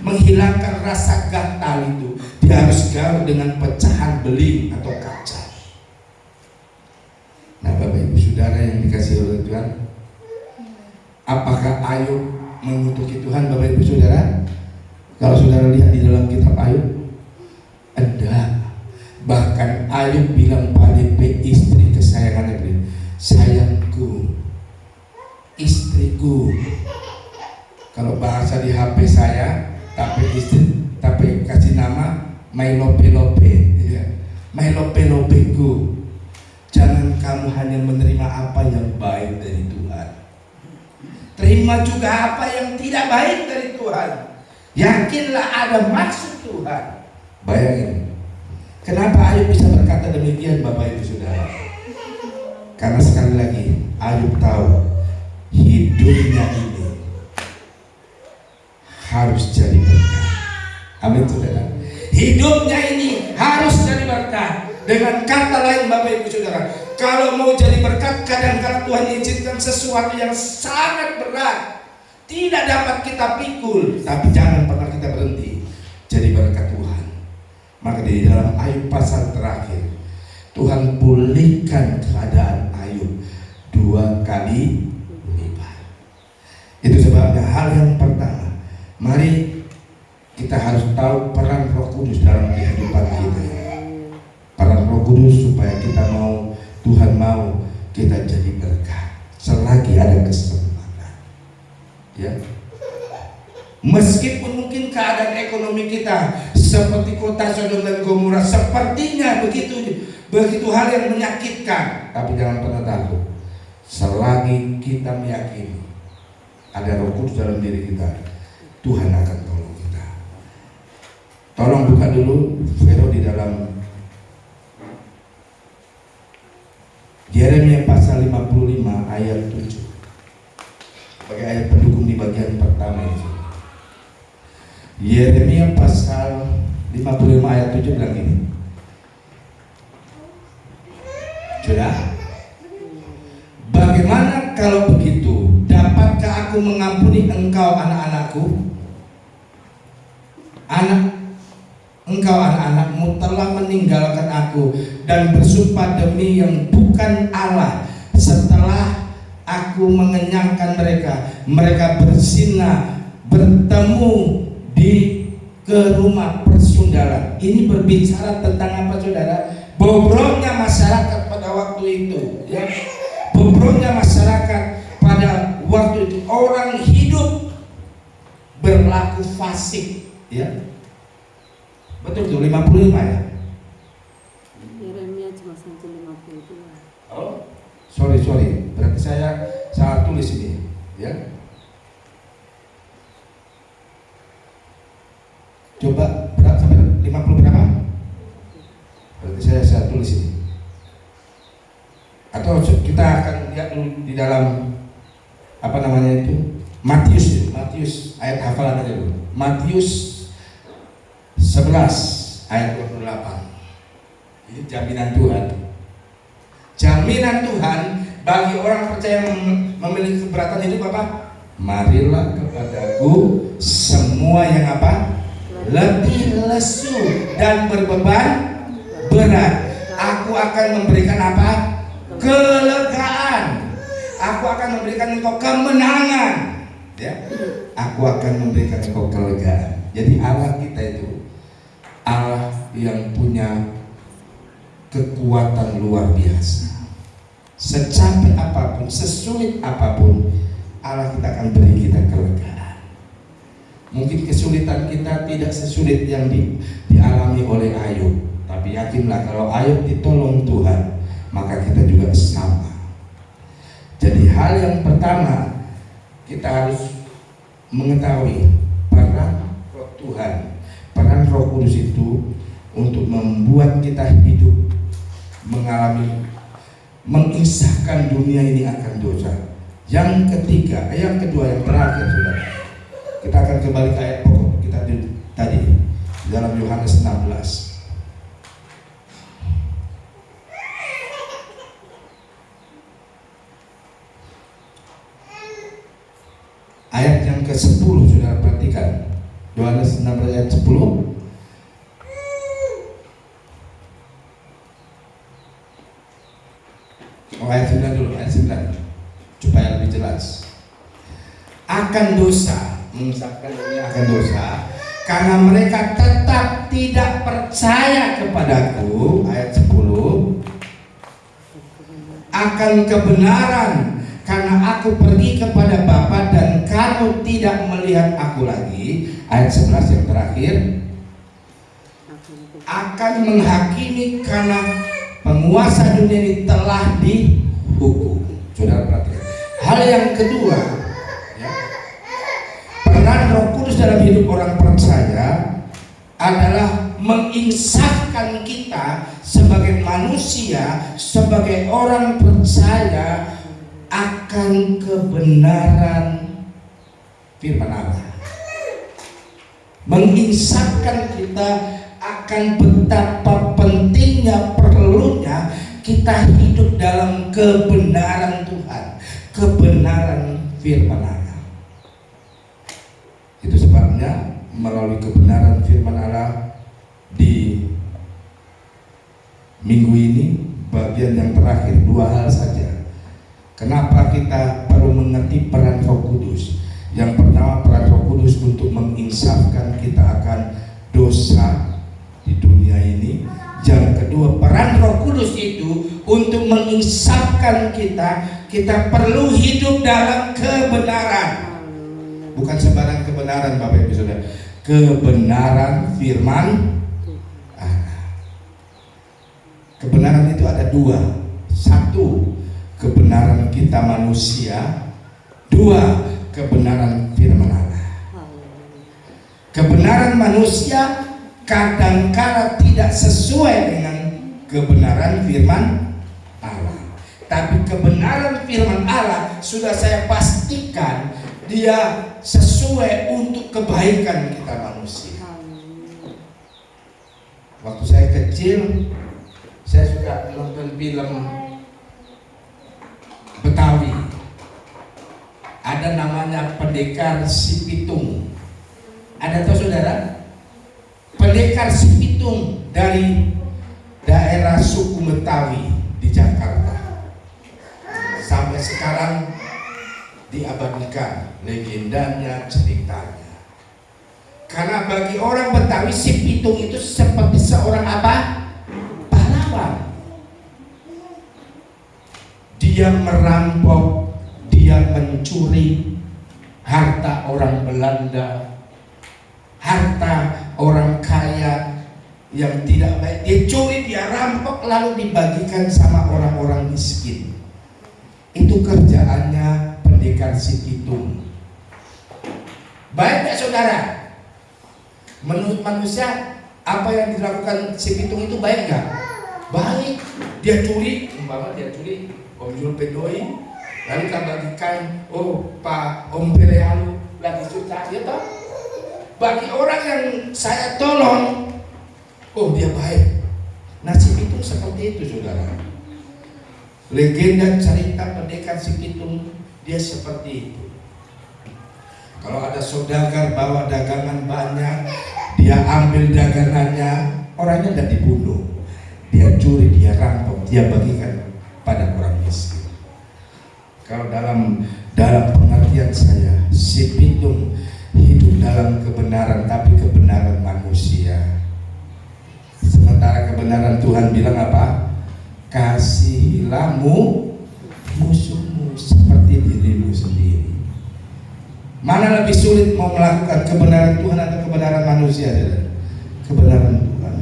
menghilangkan rasa gatal itu, dia harus garuk dengan pecahan beling atau kaca. Nah, Bapak Ibu Saudara yang dikasihi oleh Tuhan, apakah Ayub mengutuki Tuhan, Bapak Ibu Saudara? Kalau saudara lihat di dalam kitab Ayub, ada. Bahkan Ayub bilang pada istri kesayangannya, "Sayangku, istriku." Kalau bahasa di HP saya, tapi kasih nama my lope-lope, ya. My lope-lopeku. Jangan kamu hanya menerima apa yang baik dari Tuhan, terima juga apa yang tidak baik dari Tuhan. Yakinlah ada maksud Tuhan. Bayangin, kenapa Ayub bisa berkata demikian, Bapak Ibu Saudara? Karena sekali lagi Ayub tahu hidupnya ini harus jadi berkat. Amin, saudara. Hidupnya ini harus jadi berkat. Dengan kata lain, Bapak Ibu Saudara, kalau mau jadi berkat, kadang-kadang Tuhan izinkan sesuatu yang sangat berat, tidak dapat kita pikul, tapi jangan pernah kita berhenti jadi berkat Tuhan. Maka di dalam Ayub pasal terakhir, Tuhan pulihkan keadaan Ayub 2 kali lipat. Itu sebabnya hal yang pertama, mari kita harus tahu peran Roh Kudus dalam kehidupan kita. Peran Roh Kudus supaya kita mau, Tuhan mau kita jadi berkat selagi ada kesempatan. Ya. Meskipun mungkin keadaan ekonomi kita seperti kota Sodom dan Gomora, sepertinya begitu hal yang menyakitkan, tapi jangan pernah takut. Selagi kita meyakini ada Roh Kudus dalam diri kita, Tuhan akan tolong kita. Tolong buka dulu Vero di dalam Yeremia pasal 55 ayat 7 sebagai ayat pendukung di bagian pertama itu. Yeremia pasal 55 ayat 7 bilang ini, sudah, bagaimana kalau begitu, dapatkah aku mengampuni engkau anak-anakku? Engkau anak-anakmu telah meninggalkan aku dan bersumpah demi yang bukan Allah. Setelah aku mengenyangkan mereka, mereka bersinah bertemu ke rumah persundalan. Ini berbicara tentang apa, saudara? Bobroknya masyarakat pada waktu itu, ya. Bobroknya masyarakat pada waktu itu, orang hidup berlaku fasik, ya. Betul tuh 55 ya. Yeremia cuma sampai 52. Oh, sorry. Berarti saya salah tulis ini, ya. Coba berat sampai 50 berapa? Berarti saya tulis ini. Atau kita akan lihat dulu di dalam apa namanya itu? Matius ayat hafalan aja dulu. Matius 11 ayat 28. Ini jaminan Tuhan. Jaminan Tuhan bagi orang percaya yang memiliki keberatan hidup apa? Marilah kepadaku semua yang apa? Letih, lesu dan berbeban berat. Aku akan memberikan apa? Kelegaan. Aku akan memberikan engkau kemenangan. Ya. Aku akan memberikan engkau kelegaan. Jadi Allah kita itu yang punya kekuatan luar biasa. Secapek apapun, sesulit apapun, Allah kita akan beri kita kelegaan. Mungkin kesulitan kita tidak sesulit yang dialami oleh Ayub, tapi yakinlah kalau Ayub ditolong Tuhan, maka kita juga sama. Jadi hal yang pertama, kita harus mengetahui peran Roh Tuhan, peran Roh Kudus itu untuk membuat kita hidup mengisahkan dunia ini akan dosa. Yang ketiga, yang kedua, yang terakhir, saudara, kita akan kembali ke ayat pokok kita tadi dalam Yohanes 16. Ayat yang ke-10, saudara perhatikan. Yohanes 16 ayat 10. Ayat 9 dulu, ayat 9 supaya lebih jelas. Akan dosa, mengisahkan dunia akan dosa, karena mereka tetap tidak percaya kepadaku. Ayat 10. Akan kebenaran, karena aku pergi kepada Bapa dan kamu tidak melihat aku lagi. Ayat 11 yang terakhir. Akan menghakimi, karena penguasa dunia ini telah dihukum. Saudara perhatikan. Hal yang kedua, ya, peran Roh Kudus dalam hidup orang percaya adalah menginsafkan kita sebagai manusia, sebagai orang percaya akan kebenaran firman Allah. Menginsafkan kita akan betapa pentingnya, perlunya kita hidup dalam kebenaran Tuhan, kebenaran firman Allah. Itu sebabnya melalui kebenaran firman Allah di minggu ini, bagian yang terakhir, dua hal saja. Kenapa kita perlu mengerti peran Roh Kudus? Yang pertama, peran Roh Kudus untuk menginsafkan kita akan dosa di dunia ini. Yang kedua, peran Roh Kudus itu untuk menginsafkan kita perlu hidup dalam kebenaran. Bukan sembarang kebenaran, Bapak Ibu Saudara. Kebenaran firman Allah. Kebenaran itu ada dua. Satu, kebenaran kita manusia. Dua, kebenaran firman Allah. Kebenaran manusia kadang-kala tidak sesuai dengan kebenaran firman Allah. Tapi kebenaran firman Allah sudah saya pastikan dia sesuai untuk kebaikan kita manusia. Waktu saya kecil, saya suka nonton film Betawi. Ada namanya Pendekar Si Pitung. Ada tahu saudara? Pendekar Si Pitung dari daerah suku Betawi di Jakarta. Sampai sekarang diabadikan legendanya, ceritanya. Karena bagi orang Betawi, Si Pitung itu seperti seorang apa? Pahlawan. Dia merampok, dia mencuri harta orang Belanda, harta orang kaya yang tidak baik. Dia curi, dia rampok, lalu dibagikan sama orang-orang miskin. Itu kerjaannya Pendekar Si Pitung. Baik gak saudara? Menurut manusia, apa yang dilakukan Si Pitung itu baik gak? Baik. Dia curi, umpama dia curi Om Pedoi, lalu kita bagikan, oh Pak Om Pelehalu lagi susah, ya toh? Bagi orang yang saya tolong, oh dia baik. Nah, Si Pitung seperti itu saudara. Legenda cerita Pendekar Si Pitung, dia seperti itu. Kalau ada saudagar bawa dagangan banyak, dia ambil dagangannya, orangnya tidak dibunuh. Dia curi, dia rampok, dia bagikan pada orang miskin. Kalau dalam pengertian saya, Si Pitung hidup dalam kebenaran, tapi kebenaran manusia. kebenaran Tuhan bilang apa? Kasihilah musuhmu seperti dirimu sendiri. Mana lebih sulit mau melakukan kebenaran Tuhan atau kebenaran manusia? Kebenaran Tuhan.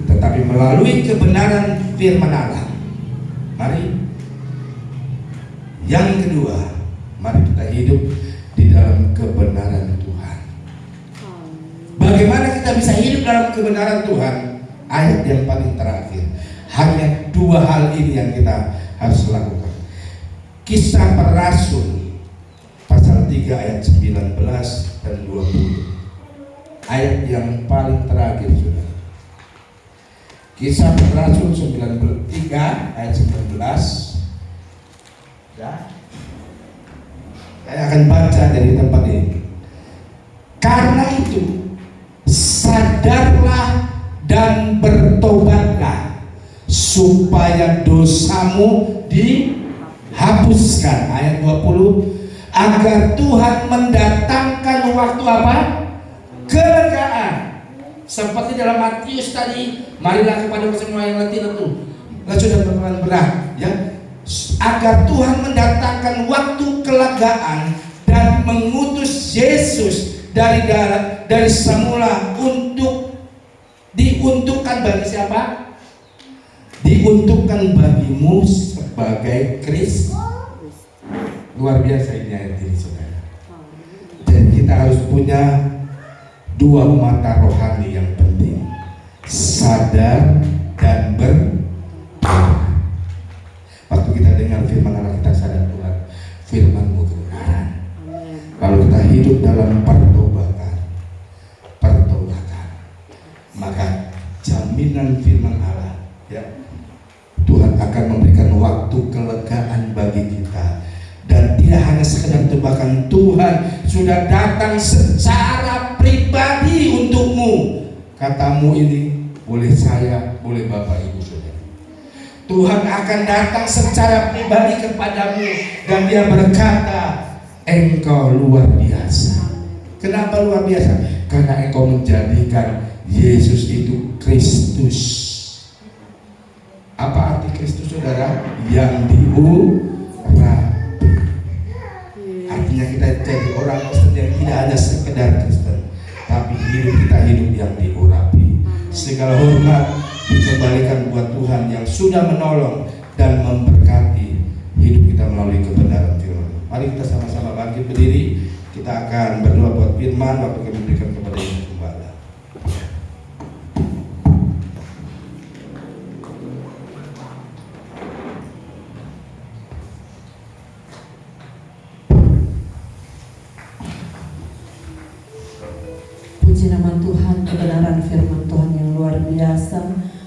Tetapi melalui kebenaran firman Allah. Mari. Yang kedua, mari kita hidup di dalam kebenaran Tuhan. Bagaimana kita bisa hidup dalam kebenaran Tuhan? Ayat yang paling terakhir. Hanya dua hal ini yang kita harus lakukan. Kisah para Rasul pasal 3 ayat 19 dan 20. Ayat yang paling terakhir, Saudara. Kisah para Rasul 3 ayat 19. Ya. Saya akan baca dari tempat ini. Karena itu sadarlah dan bertobatlah supaya dosamu dihapuskan. Ayat 20, agar Tuhan mendatangkan waktu apa? Kelegaan. Seperti dalam Matius tadi, marilah kepada semua yang letih lesu dan beban berat, ya. Agar Tuhan mendatangkan waktu kelegaan dan mengutus Yesus dari semula untuk diuntukkan bagi siapa? Diuntukkan bagimu sebagai Kristus. Luar biasa ini ayat ini, Saudara. Dan kita harus punya dua mata rohani yang penting, sadar dan bertobat. Waktu kita dengar firman Allah, kita sadar Tuhan, firman-Mu kebenaran. Kalau kita hidup dalam pertobatan, maka jaminan firman Allah, ya, Tuhan akan memberikan waktu kelegaan bagi kita. Dan tidak hanya sekedar tebakan, Tuhan sudah datang secara pribadi untukmu. Katamu ini boleh saya, boleh Bapak Ibu Saudara. Tuhan akan datang secara pribadi kepadamu dan Dia berkata, engkau luar biasa. Kenapa luar biasa? Karena engkau menjadikan Yesus itu Kristus. Apa arti Kristus, Saudara? Yang diurapi. Artinya kita jadi orang Kristen yang tidak hanya sekedar Kristen, tapi hidup kita hidup yang diurapi. Segala hormat dikembalikan buat Tuhan yang sudah menolong dan memberkati hidup kita melalui kebenaran firman. Mari kita sama-sama bangkit berdiri. Kita akan berdoa buat firman waktu kami berikan kepada Ibu Gembala. Puji nama Tuhan, kebenaran firman Tuhan yang luar biasa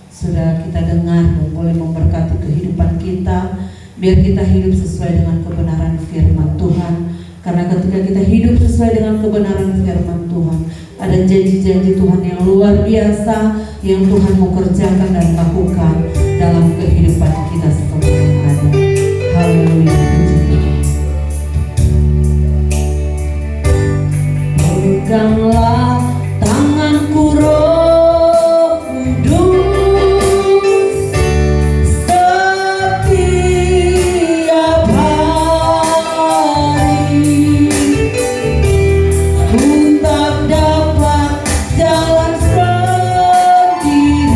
sudah kita dengar dan boleh memberkati kehidupan kita. Biar kita hidup sesuai dengan kebenaran firman Tuhan. Karena ketika kita hidup sesuai dengan kebenaran firman Tuhan, ada janji-janji Tuhan yang luar biasa yang Tuhan mau kerjakan dan lakukan dalam kehidupan kita semua yang ada. Haleluya, puji Tuhan. Peganglah tanganku Roh Kudus, setiap hari ku tak dapat jalan sendiri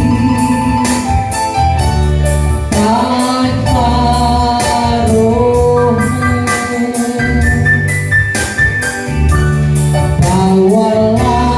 tanpa Roh-Mu. Bawalah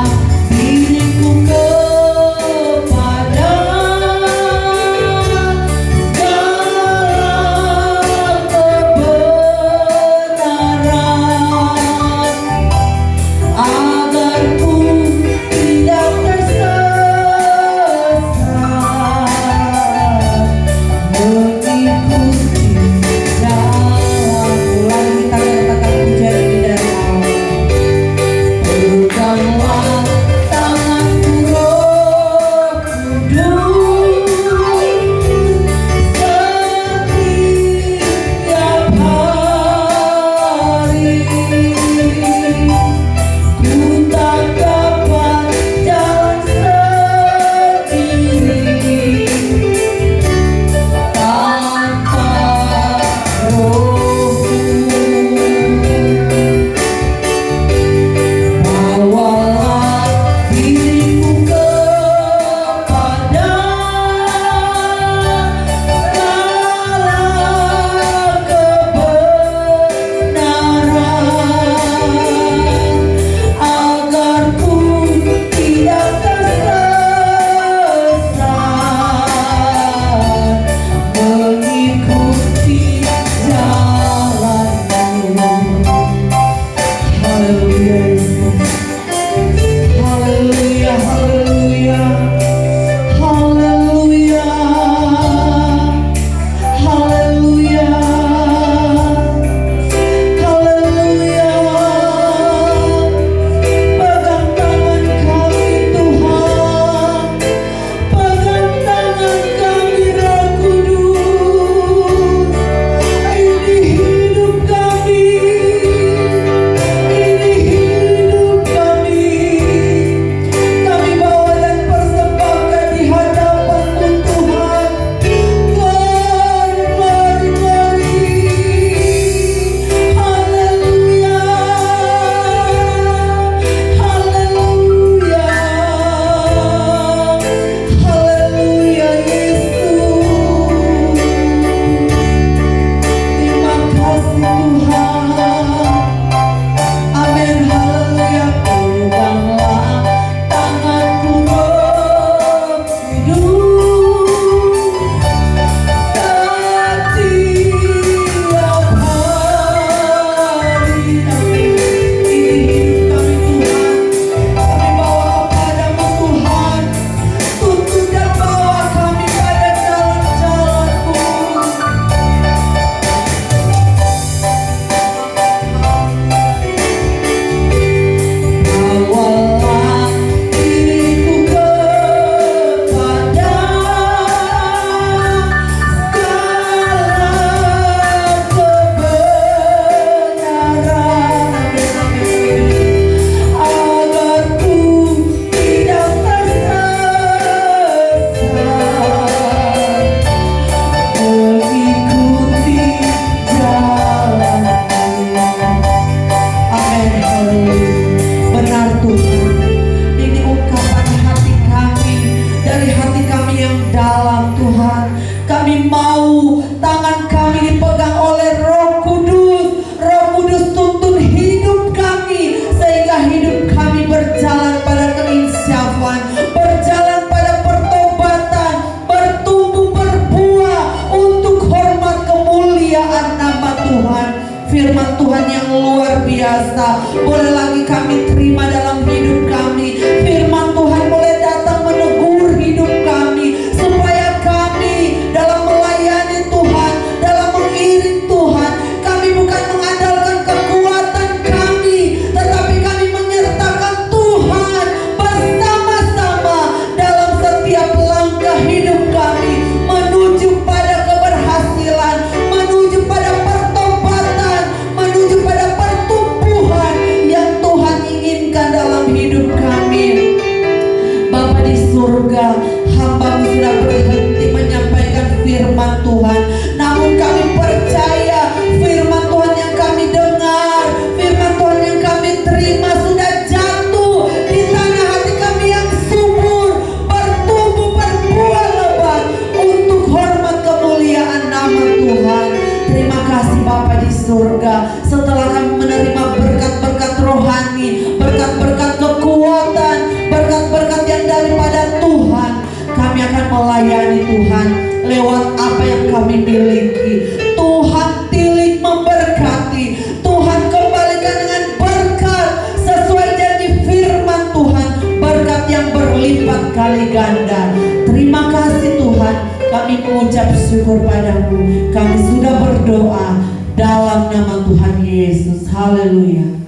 melayani Tuhan lewat apa yang kami miliki. Tuhan tilik memberkati, Tuhan kembalikan dengan berkat sesuai janji firman Tuhan, berkat yang berlipat kali ganda. Terima kasih Tuhan, kami mengucap syukur padamu. Kami sudah berdoa dalam nama Tuhan Yesus. Haleluya.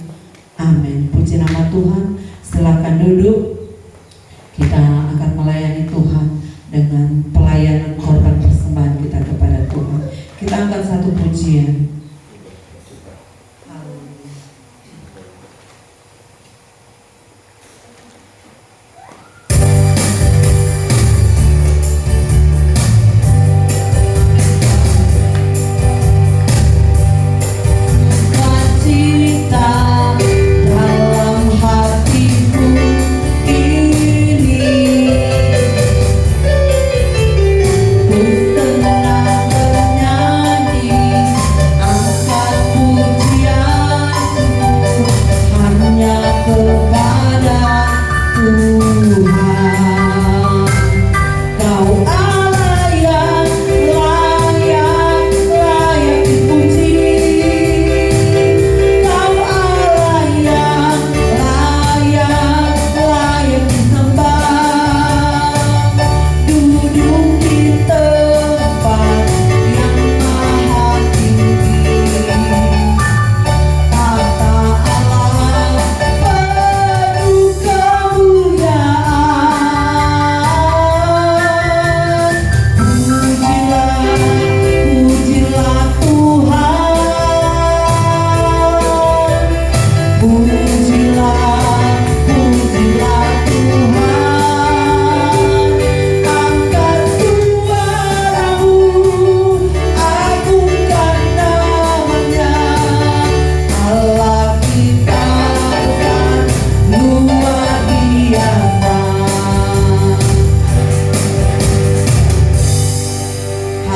Amin. Puji nama Tuhan. Silakan duduk. Kita akan melayani Tuhan dengan pelayanan korban persembahan kita kepada Tuhan. Kita angkat satu pujian.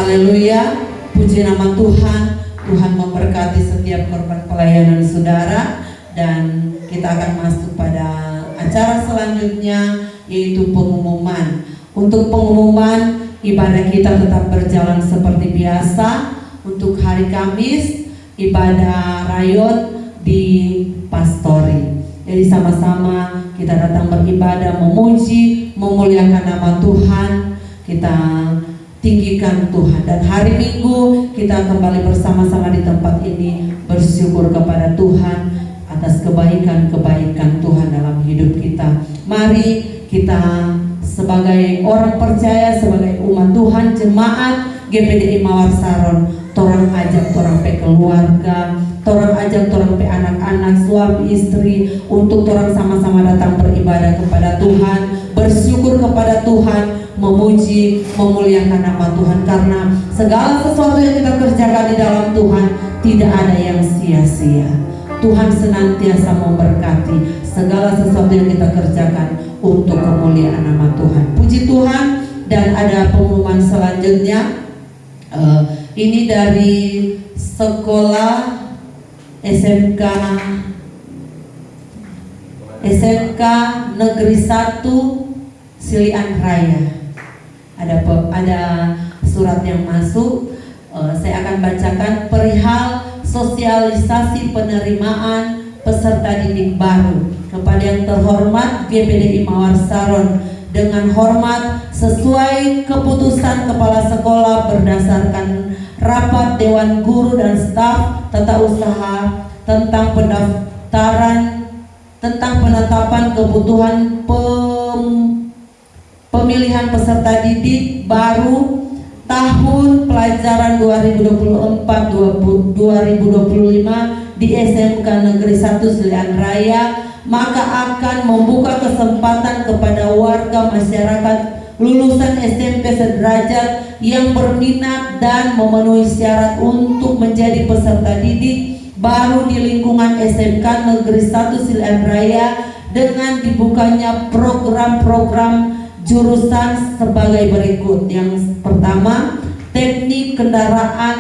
Haleluya, puji nama Tuhan. Tuhan memberkati setiap korban pelayanan saudara. Dan kita akan masuk pada acara selanjutnya, yaitu pengumuman. Untuk pengumuman, ibadah kita tetap berjalan seperti biasa. Untuk hari Kamis, ibadah rayon di Pastori. Jadi sama-sama kita datang beribadah, memuji, memuliakan nama Tuhan. Kita tinggikan Tuhan. Dan hari Minggu kita kembali bersama-sama di tempat ini, bersyukur kepada Tuhan atas kebaikan-kebaikan Tuhan dalam hidup kita. Mari kita sebagai orang percaya, sebagai umat Tuhan, jemaat GPDI Mawar Saron, torang ajak torang pe keluarga, torang ajak torang pe anak-anak, suami istri, untuk torang sama-sama datang beribadah kepada Tuhan, bersyukur kepada Tuhan, memuji, memuliakan nama Tuhan. Karena segala sesuatu yang kita kerjakan di dalam Tuhan tidak ada yang sia-sia. Tuhan senantiasa memberkati segala sesuatu yang kita kerjakan untuk kemuliaan nama Tuhan. Puji Tuhan. Dan ada pengumuman selanjutnya. Ini dari sekolah SMK Negeri 1 Silian Raya. Ada surat yang masuk. Saya akan bacakan perihal sosialisasi penerimaan peserta didik baru. Kepada yang terhormat GPDI Mawar Saron, dengan hormat sesuai keputusan Kepala Sekolah berdasarkan rapat Dewan Guru dan Staf Tata Usaha tentang penetapan kebutuhan pemilihan peserta didik baru tahun pelajaran 2024-2025 di SMK Negeri 1 Silian Raya, maka akan membuka kesempatan kepada warga masyarakat lulusan SMP sederajat yang berminat dan memenuhi syarat untuk menjadi peserta didik baru di lingkungan SMK Negeri 1 Silian Raya dengan dibukanya program-program jurusan sebagai berikut. Yang pertama, teknik kendaraan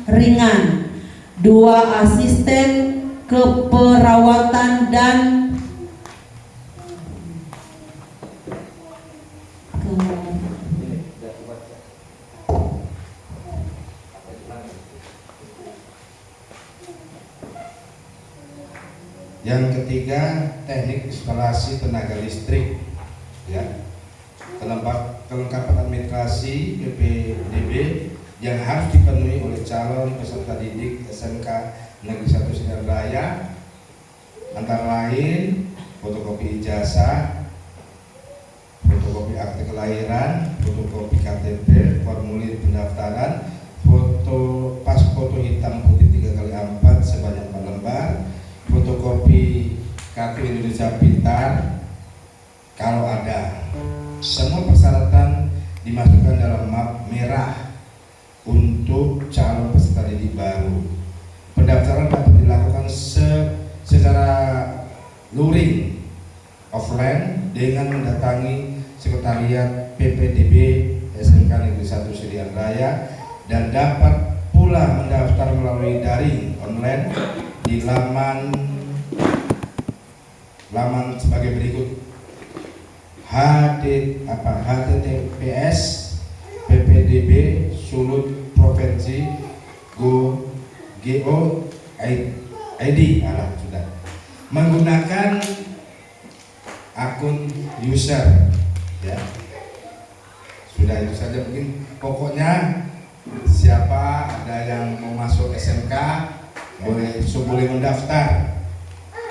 ringan, 2 asisten keperawatan dan Yang ketiga, teknik instalasi tenaga listrik, ya. Kelengkapan administrasi PPDB yang harus dipenuhi oleh calon peserta didik SMK Negeri 1 Silihan Raya, antara lain fotokopi ijazah, fotokopi akte kelahiran, fotokopi KTP, formulir pendaftaran, pas foto hitam putih 3x4 sebanyak 4 lembar, fotokopi kartu Indonesia Pintar kalau ada. Semua persyaratan dimasukkan dalam map merah untuk calon peserta didik baru. Pendaftaran dapat dilakukan secara luring offline dengan mendatangi sekretariat PPDB SMK Negeri 1 Silihan Raya, dan dapat pula mendaftar melalui daring online di laman sebagai berikut: https ppdb sulut provinsi go.id sudah menggunakan akun user, ya. Sudah itu saja mungkin. Pokoknya siapa ada yang mau masuk SMK boleh mendaftar,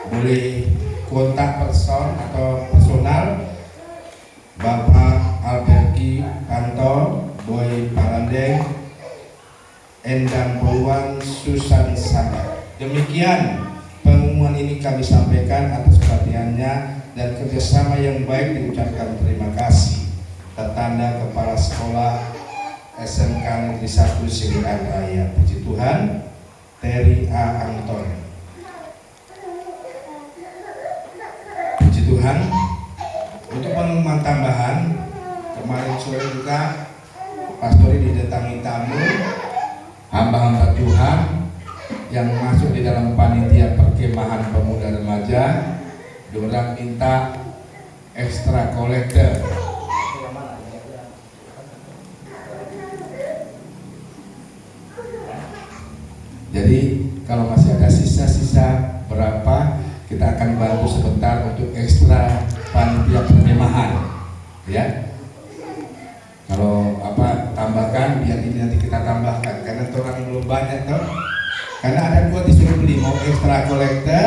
boleh kontak personal Bapak Alberti Kanto, Boy Parandeng, Endang Poluan, Susan Sada. Demikian pengumuman ini kami sampaikan. Atas perhatiannya dan kerjasama yang baik diucapkan terima kasih. Tertanda Kepala Sekolah SMK Negeri 1 Silihan Raya. Puji Tuhan. Terry A. Anton. Puji Tuhan. Untuk pengumuman tambahan, kemarin sore juga pastori didatangi tamu hamba-hamba Tuhan yang masuk di dalam panitia perkemahan pemuda remaja. Dorang minta ekstra kolektor. Jadi kalau masih ada sisa-sisa berapa, kita akan bantu sebentar untuk ekstra panitia perkemahan, ya. Kalau tambahkan, biar ini nanti kita tambahkan karena orang belum banyak toh. Karena ada 2 disuruh beli, mau ekstra kolektor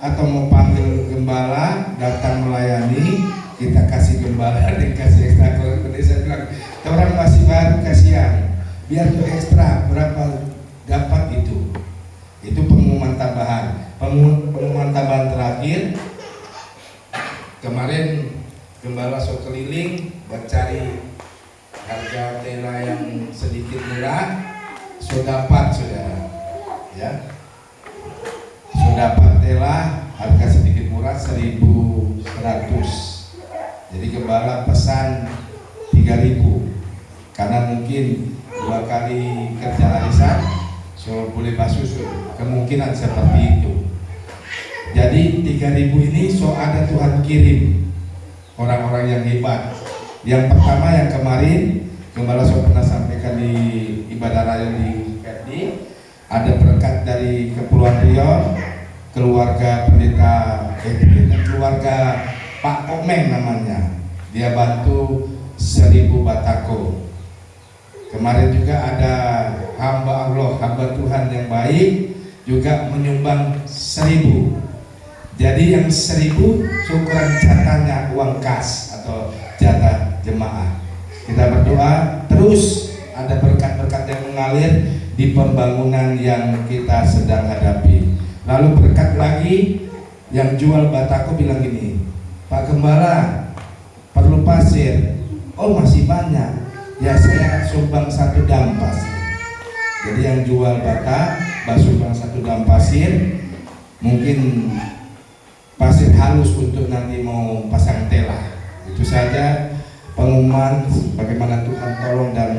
atau mau panggil gembala datang melayani, kita kasih gembala dan kasih ekstra kolektor. Jadi saya bilang, orang masih baru, kasihan, biar tuh ekstra berapa dapat itu. Itu pengumuman tambahan. Pengumuman tambahan terakhir, kemarin gembala sok keliling mencari harga tela yang sedikit murah, sudah dapat, saudara, ya. Sudah dapat tela harga sedikit murah 1.100. Jadi gembala pesan 3.000 karena mungkin 2 kali kerja arisan, so boleh basusul, kemungkinan seperti itu. Jadi 3.000 ini so ada Tuhan kirim orang-orang yang hebat. Yang pertama yang kemarin Gembala so pernah sampaikan di ibadah raya di KRD, ada berkat dari Kepulauan Riau, keluarga keluarga Pak Komeng namanya. Dia bantu 1.000 batako. Kemarin juga ada hamba Allah, hamba Tuhan yang baik juga menyumbang 1.000. Jadi yang 1.000 syukuran jatahnya uang kas atau jatah jemaah. Kita berdoa terus ada berkat-berkat yang mengalir di pembangunan yang kita sedang hadapi. Lalu berkat lagi yang jual batako bilang gini, Pak Gembala perlu pasir. Oh masih banyak. Ya saya akan sumbang 1 dam pasir. Jadi yang jual bata sumbang 1 dam pasir. Mungkin pasir halus untuk nanti mau pasang tela. Itu saja pengumuman bagaimana Tuhan tolong dan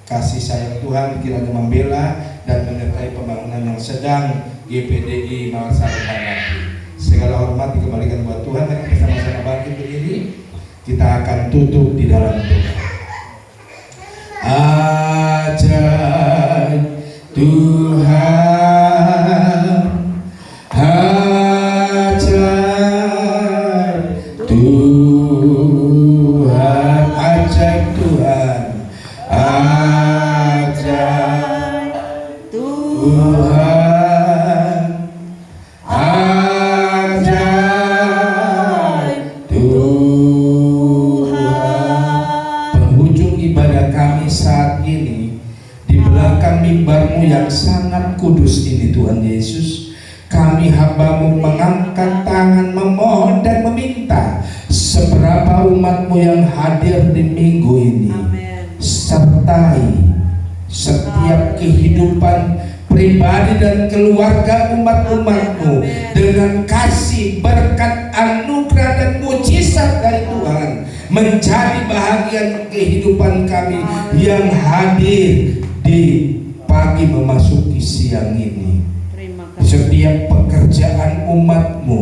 kasih sayang Tuhan kiranya membela dan menyertai pembangunan yang sedang GPDI Makassar hadapi. Segala hormat dikembalikan buat Tuhan. Dan bersama-sama bangkit berdiri, kita akan tutup di dalam doa. Ajaib Tuhan, hadirat Tuhan. Ajaib Tuhan, ajaib Tuhan. Penghujung ibadah kami saat ini di belakang mimbar-Mu yang sangat kudus ini, Tuhan Yesus, kami hamba-Mu mengangkat tangan, memohon dan meminta seberapa umat-Mu yang hadir di minggu ini. Sertai setiap kehidupan pribadi dan keluarga umat-umat-Mu dengan kasih, berkat, anugerah dan mujizat dari Tuhan menjadi bahagian kehidupan kami yang hadir di pagi memasuki siang ini. Setiap pekerjaan umat-Mu